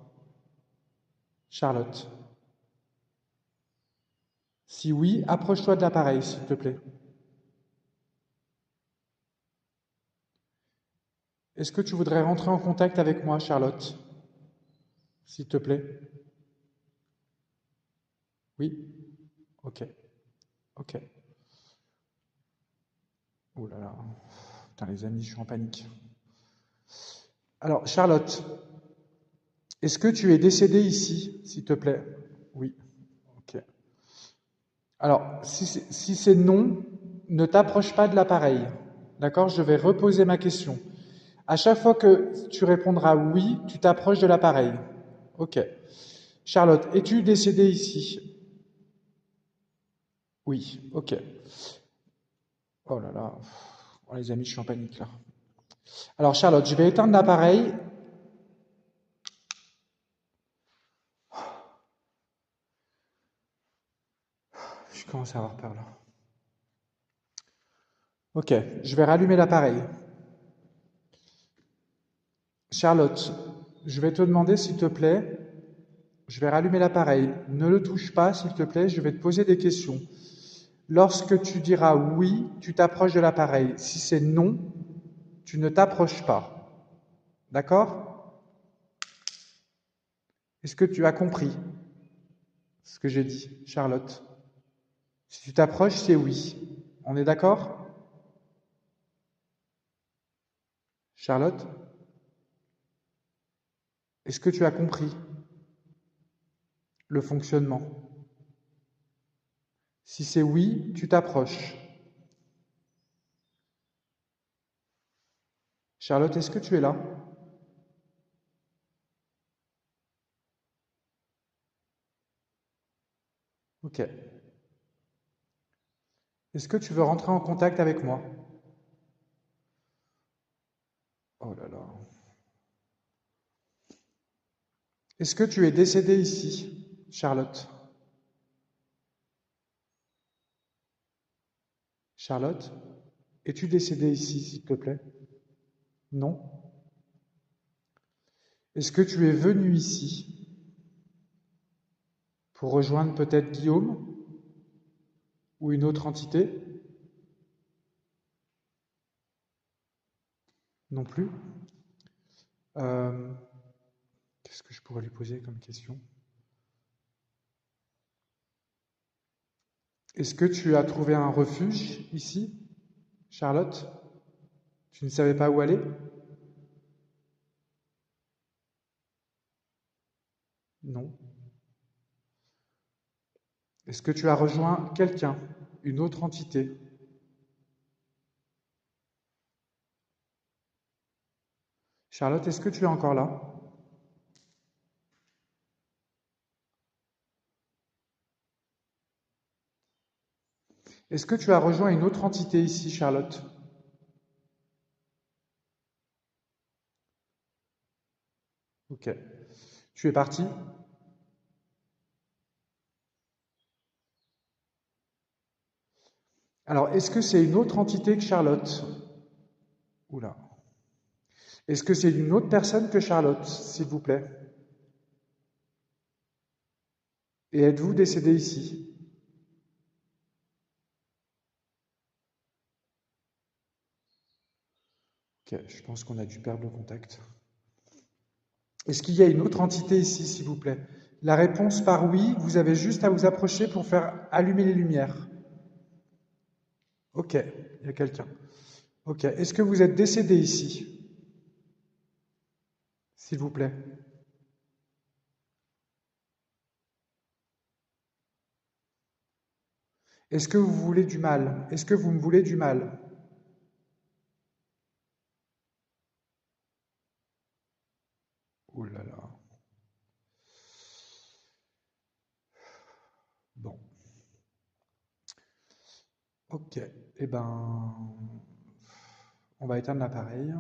Charlotte? Si oui, approche-toi de l'appareil, s'il te plaît. Est-ce que tu voudrais rentrer en contact avec moi, Charlotte? S'il te plaît. Oui? Ok. Ok. Oh là là. Putain, les amis, je suis en panique. Alors, Charlotte, est-ce que tu es décédée ici, s'il te plaît? Oui. Ok. Alors, si c'est non, ne t'approche pas de l'appareil. D'accord? Je vais reposer ma question. À chaque fois que tu répondras oui, tu t'approches de l'appareil. Ok. Charlotte, es-tu décédée ici? Oui. Ok. Oh là là. Oh, les amis, je suis en panique là. Alors, Charlotte, je vais éteindre l'appareil. Je commence à avoir peur là. Ok, je vais rallumer l'appareil. Charlotte, je vais te demander s'il te plaît, je vais rallumer l'appareil. Ne le touche pas s'il te plaît, je vais te poser des questions. Lorsque tu diras oui, tu t'approches de l'appareil. Si c'est non, tu ne t'approches pas. D'accord? Est-ce que tu as compris ce que j'ai dit, Charlotte? Si tu t'approches, c'est oui. On est d'accord? Charlotte, est-ce que tu as compris le fonctionnement? Si c'est oui, tu t'approches. Charlotte, est-ce que tu es là? Ok. Est-ce que tu veux rentrer en contact avec moi? Oh là là. Est-ce que tu es décédée ici, Charlotte? Charlotte, es-tu décédée ici, s'il te plaît? Non. Est-ce que tu es venue ici pour rejoindre peut-être Guillaume ou une autre entité? Non plus. Euh, Qu'est-ce que je pourrais lui poser comme question? Est-ce que tu as trouvé un refuge ici, Charlotte? Tu ne savais pas où aller? Non. Est-ce que tu as rejoint quelqu'un, une autre entité? Charlotte, est-ce que tu es encore là? Est-ce que tu as rejoint une autre entité ici, Charlotte? Ok. Tu es parti? Alors, est-ce que c'est une autre entité que Charlotte? Oula. Est-ce que c'est une autre personne que Charlotte, s'il vous plaît? Et êtes-vous décédé ici? Ok, je pense qu'on a dû perdre le contact. Est-ce qu'il y a une autre entité ici, s'il vous plaît? La réponse par oui, vous avez juste à vous approcher pour faire allumer les lumières. Ok, il y a quelqu'un. Ok, est-ce que vous êtes décédé ici, s'il vous plaît? Est-ce que vous voulez du mal? Est-ce que vous me voulez du mal? Oh là là. Bon, ok. Eh ben, on va éteindre l'appareil.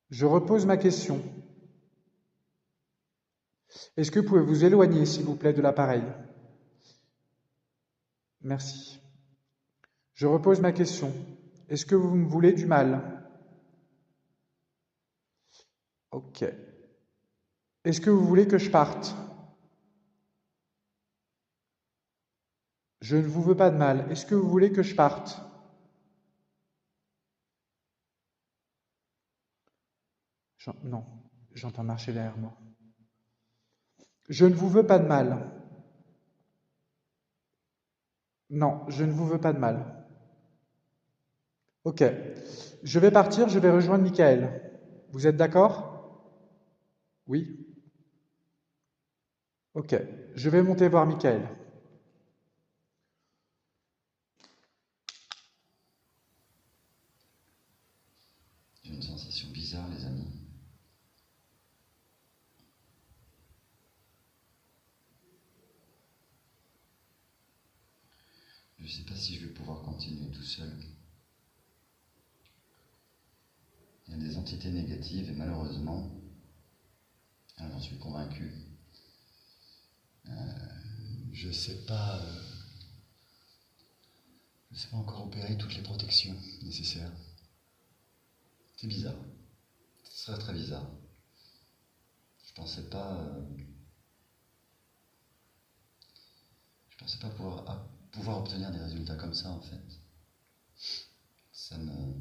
Je repose ma question. Est-ce que vous pouvez vous éloigner, s'il vous plaît, de l'appareil? Merci. Je repose ma question. Est-ce que vous me voulez du mal? Ok. Est-ce que vous voulez que je parte? Je ne vous veux pas de mal. Est-ce que vous voulez que je parte? Non, j'entends marcher derrière moi. Je ne vous veux pas de mal. Non, je ne vous veux pas de mal. Ok. Je vais partir, je vais rejoindre Michael. Vous êtes d'accord? Oui? Ok. Je vais monter voir Michael. J'ai une sensation bizarre, les amis. Je ne sais pas si je vais pouvoir continuer tout seul. Il y a des entités négatives et malheureusement, j'en suis convaincu, je ne sais pas encore opérer toutes les protections nécessaires. C'est bizarre. Ce serait très bizarre. Je pensais pas pouvoir obtenir des résultats comme ça en fait. Ça m'inquiète.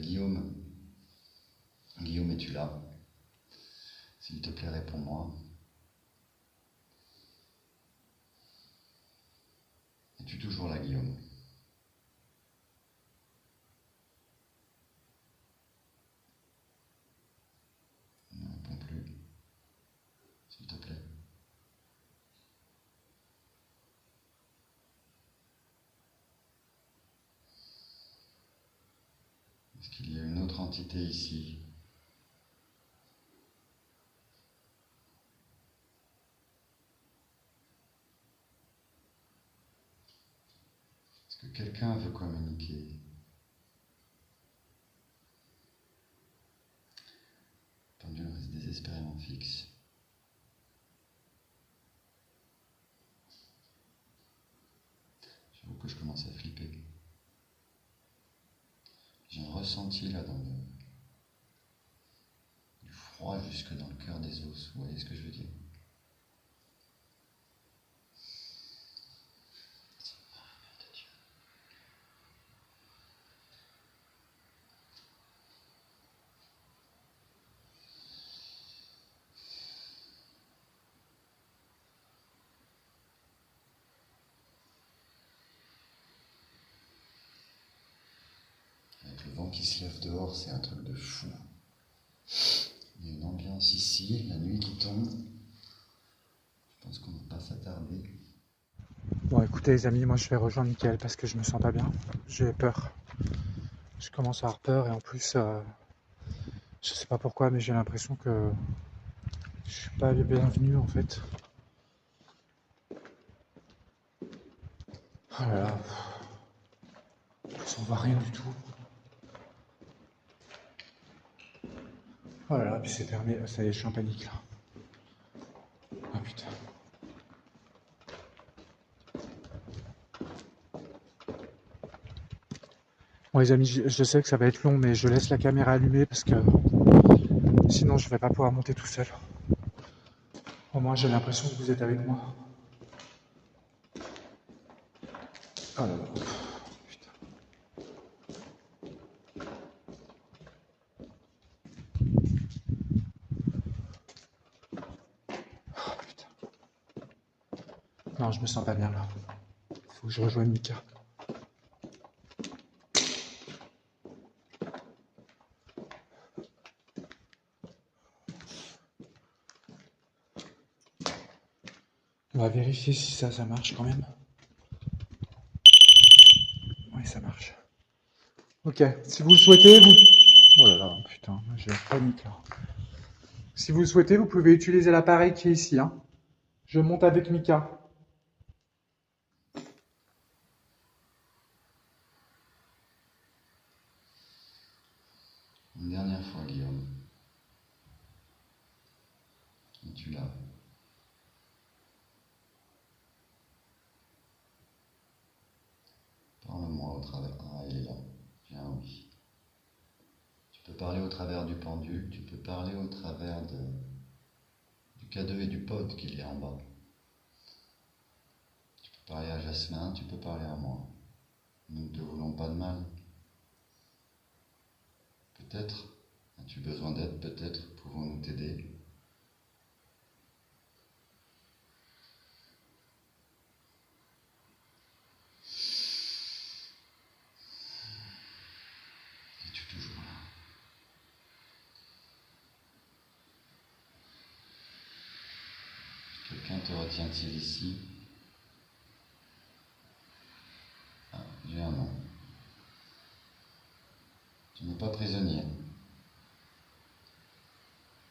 Guillaume. Guillaume, es-tu là? S'il te plaît, réponds-moi. Es-tu toujours là, Guillaume? Ne réponds plus. S'il te plaît. Est-ce qu'il y a une autre entité ici? Est-ce que quelqu'un veut communiquer? Le pendule reste désespérément fixe. J'avoue que je commence à flipper. J'ai un ressenti là du froid jusque dans le cœur des os. Vous voyez ce que je veux dire? Avec le vent qui se lève dehors, c'est un truc de fou. Il y a une ambiance ici, la nuit qui tombe. Je pense qu'on ne va pas s'attarder. Bon, écoutez, les amis, moi je vais rejoindre Michael parce que je me sens pas bien. J'ai peur. Je commence à avoir peur et en plus, je sais pas pourquoi, mais j'ai l'impression que je suis pas bienvenu en fait. Oh là là, on voit rien du tout. Oh là là, puis c'est fermé, ça y est, je suis en panique là. Ah putain. Bon les amis, je sais que ça va être long, mais je laisse la caméra allumée parce que sinon je vais pas pouvoir monter tout seul. Au moins j'ai l'impression que vous êtes avec moi. Oh là là. Putain. Oh, putain. Non, je me sens pas bien là. Faut que je rejoigne Mika. On va vérifier si ça marche quand même. Oui, ça marche. Ok, si vous le souhaitez, vous... Oh là là, putain, j'ai la panique là. Si vous le souhaitez, vous pouvez utiliser l'appareil qui est ici. Hein. Je monte avec Mika. Une dernière fois, Guillaume. Es-tu là? Parle-moi au travers. Ah, il est là. Bien, oui. Tu peux parler au travers du pendule, tu peux parler au travers du K2 et du pod qu'il y a en bas. Tu peux parler à Jasmin, tu peux parler à moi. Nous ne te voulons pas de mal. Peut-être as-tu besoin d'aide, peut-être pouvons-nous t'aider. Es-tu toujours là? Quelqu'un te retient-il ici? Ah, j'ai un nom. Tu n'es pas prisonnier.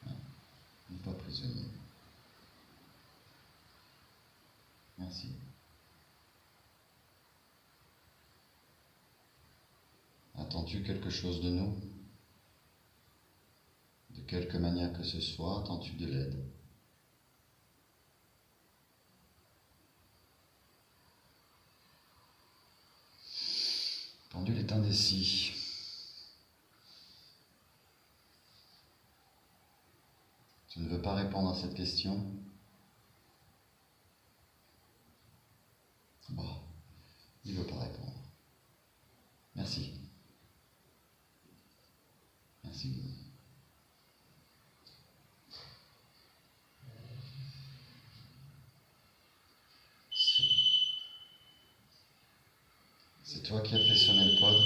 Ah, tu n'es pas prisonnier. Merci. Attends-tu quelque chose de nous? De quelque manière que ce soit, attends-tu de l'aide? Le pendule est indécis. Tu ne veux pas répondre à cette question? Bon, il ne veut pas répondre. Merci. Merci. C'est toi qui as fait sonner le pod?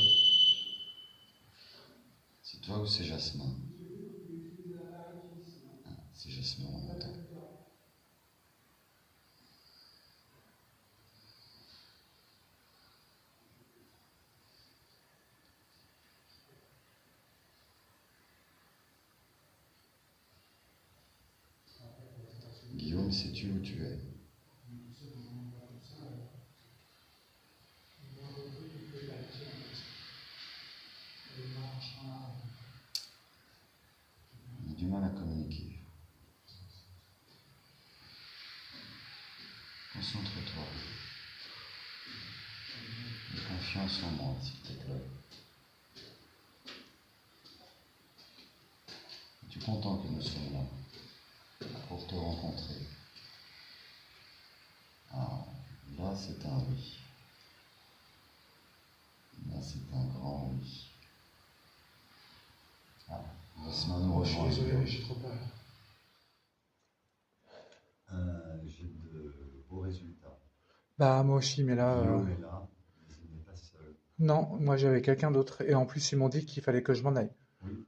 C'est toi ou c'est Jasmin? Ah, c'est Jasmin, on l'entend. Guillaume, sais-tu où tu es? On a du mal à communiquer. Concentre-toi. Aie confiance en moi, s'il te plaît. Es-tu content que nous soyons là pour te rencontrer? Ah, là c'est un oui. Là c'est un grand oui. Ah, Jasmin nous rejoint. Je suis désolé, j'ai trop peur. J'ai de beaux résultats. Bah, moi aussi, mais là... Guillaume est là, mais il n'est pas seul. Non, moi j'avais quelqu'un d'autre. Et en plus, ils m'ont dit qu'il fallait que je m'en aille. Oui,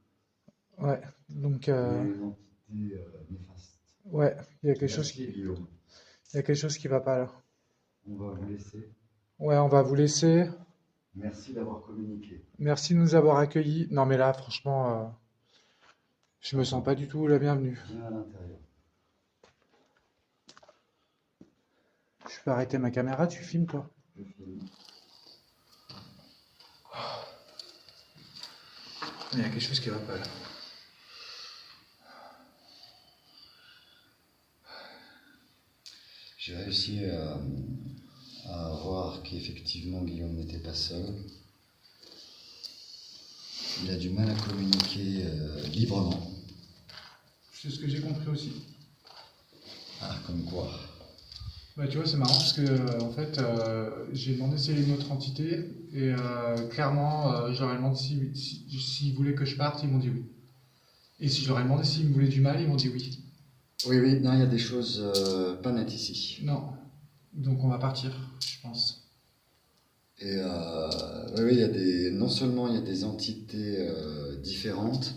Ouais, donc... il y a une entité néfaste. ouais, il y a quelque chose Merci, qui... Guillaume. Il y a quelque chose qui va pas là. On va vous laisser. Ouais, on va vous laisser. Merci d'avoir communiqué. Merci de nous avoir accueillis. Non, mais là, franchement, je me sens pas du tout la bienvenue. Viens à l'intérieur. Je peux arrêter ma caméra, tu filmes toi? Je filme. Il y a quelque chose qui va pas là. J'ai réussi à voir qu'effectivement Guillaume n'était pas seul. Il a du mal à communiquer librement. C'est ce que j'ai compris aussi. Ah, comme quoi. Bah, tu vois, c'est marrant parce que en fait, j'ai demandé s'il y avait une autre entité et clairement, je leur ai demandé s'ils voulaient que je parte, ils m'ont dit oui. Et si je leur ai demandé s'ils me voulaient du mal, ils m'ont dit oui. Oui, oui, non, il y a des choses pas nettes ici. Non. Donc on va partir, je pense. Et oui, oui, il y a non seulement il y a des entités différentes,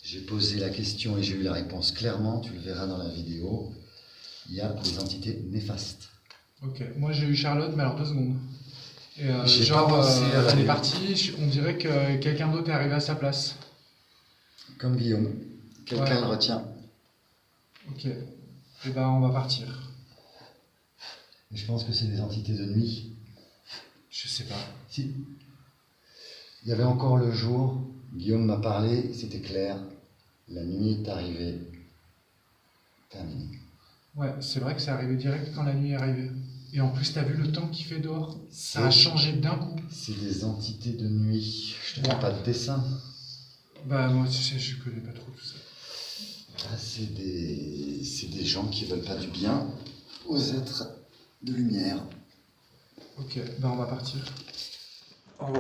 j'ai posé la question et j'ai eu la réponse clairement, tu le verras dans la vidéo, il y a des entités néfastes. Ok, moi j'ai eu Charlotte, mais alors 2 secondes. Et J'ai pas pensé à la elle est vie. partie, on dirait que quelqu'un d'autre est arrivé à sa place. Comme Guillaume, quelqu'un Ouais. le retient. Ok, et ben on va partir. Et je pense que c'est des entités de nuit. Je sais pas. Si. Il y avait encore le jour, Guillaume m'a parlé, c'était clair, la nuit est arrivée, terminé. Ouais, c'est vrai que c'est arrivé direct quand la nuit est arrivée. Et en plus, t'as vu le temps qu'il fait dehors? Ça a changé d'un coup. C'est des entités de nuit. Je te fais pas de dessin. Bah moi, tu sais, je connais pas trop tout ça. Là, c'est des gens qui veulent pas du bien aux êtres de lumière. Ok, bah on va partir.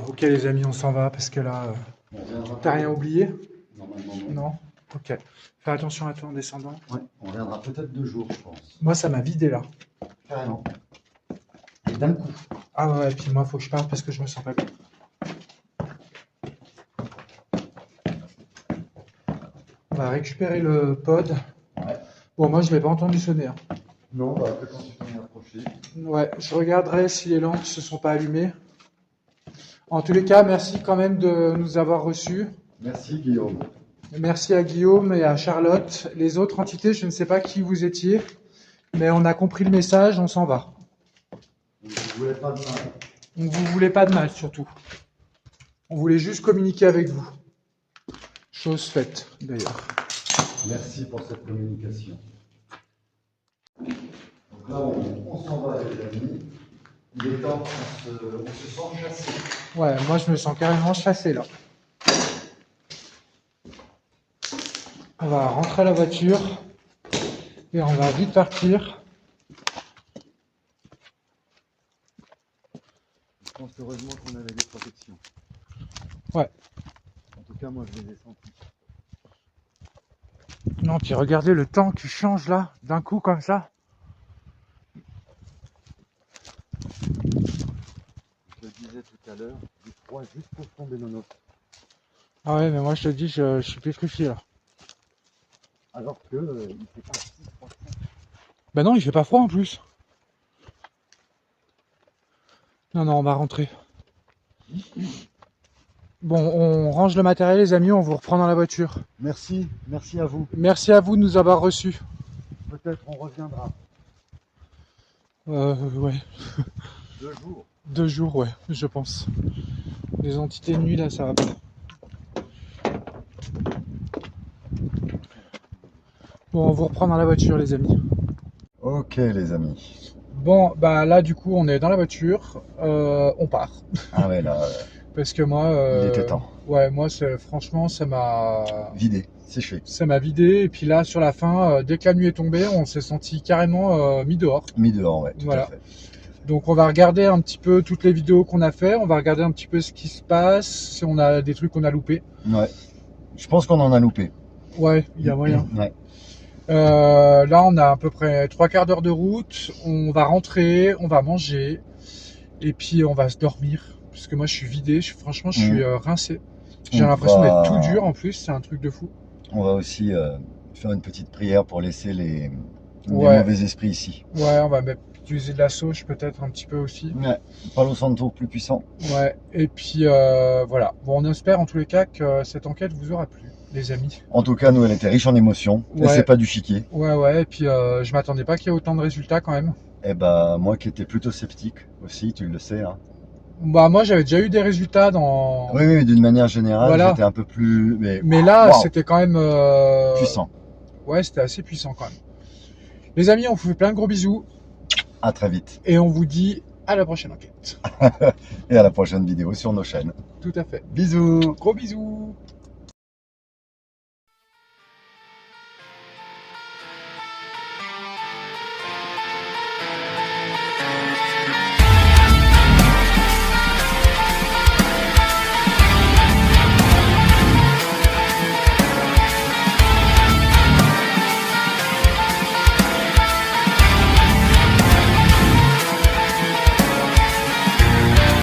Ok les amis, on s'en va parce que là, On reviendra t'as rien oublié? Normalement, non. Non? Ok. Fais attention à toi en descendant. Ouais, on reviendra peut-être 2 jours, je pense. Moi, ça m'a vidé là. Carrément. Et d'un coup. Ah ouais, et puis moi, faut que je parte parce que je me sens pas bien. On va récupérer le pod. Ouais. Bon, moi, je l'ai pas entendu sonner, hein. Non, bah après quand tu t'en es approché. Ouais, je regarderai si les lampes se sont pas allumées. En tous les cas, merci quand même de nous avoir reçus. Merci Guillaume. Merci à Guillaume et à Charlotte. Les autres entités, je ne sais pas qui vous étiez, mais on a compris le message, on s'en va. Je ne voulais pas de mal. On ne vous voulait pas de mal, surtout. On voulait juste communiquer avec vous. Chose faite, d'ailleurs. Merci pour cette communication. Donc là, on s'en va les amis. Il est temps, on se sent chassé. Ouais, moi je me sens carrément chassé là. On va rentrer à la voiture et on va vite partir. Je pense heureusement qu'on avait des protections. Ouais. En tout cas, moi, je les ai senties. Non, puis regardez le temps qui change là, d'un coup comme ça. Je le disais tout à l'heure, du froid juste pour tomber nos notes. Ah ouais, mais moi je te dis, je suis pétrifié là. Alors que il fait pas si froid que ça. Bah non, il fait pas froid en plus. Non, non, on va rentrer. Bon, on range le matériel les amis, on vous reprend dans la voiture. Merci à vous. Merci à vous de nous avoir reçus. Peut-être on reviendra. Ouais, 2 jours. 2 jours, ouais, je pense. Les entités de nuit là, ça va pas. Bon, on vous reprend dans la voiture les amis. Ok les amis. Bon, bah là du coup on est dans la voiture, on part. Ah ouais là, Parce que moi... il était temps. Ouais, moi franchement ça Vidé, séché. m'a vidé. Et puis là sur la fin, dès que la nuit est tombée, on s'est senti carrément mis dehors. Mis dehors, ouais, tout Voilà. à fait. Donc on va regarder un petit peu toutes les vidéos qu'on a fait, on va regarder un petit peu ce qui se passe, si on a des trucs qu'on a loupés. Ouais. Je pense qu'on en a loupé. Ouais, il y a moyen. Ouais. Là, on a à peu près 3/4 d'heure de route. On va rentrer, on va manger, et puis on va se dormir. Parce que moi, je suis vidé. Franchement, je suis rincé. J'ai On l'impression va- d'être tout dur en plus. C'est un truc de fou. On va aussi faire une petite prière pour laisser les Ouais. mauvais esprits ici. Ouais, on va même utiliser de la sauge peut-être un petit peu aussi. Ouais. Palo Santo plus puissant. Ouais. Et puis voilà. Bon, on espère en tous les cas que cette enquête vous aura plu, les amis. En tout cas, nous, elle était riche en émotions. Et Ouais. c'est pas du chiquier. Ouais, ouais. Et puis je m'attendais pas qu'il y ait autant de résultats quand même. Et bah, moi qui étais plutôt sceptique aussi, tu le sais. Hein. Bah moi, j'avais déjà eu des résultats dans. Oui, oui, d'une manière générale, Voilà. j'étais un peu plus. Mais là, Waouh. c'était quand même Puissant. Ouais, c'était assez puissant quand même. Les amis, on vous fait plein de gros bisous À très vite. et on vous dit à la prochaine enquête. Et à la prochaine vidéo sur nos chaînes. Tout à fait. Bisous. Gros bisous.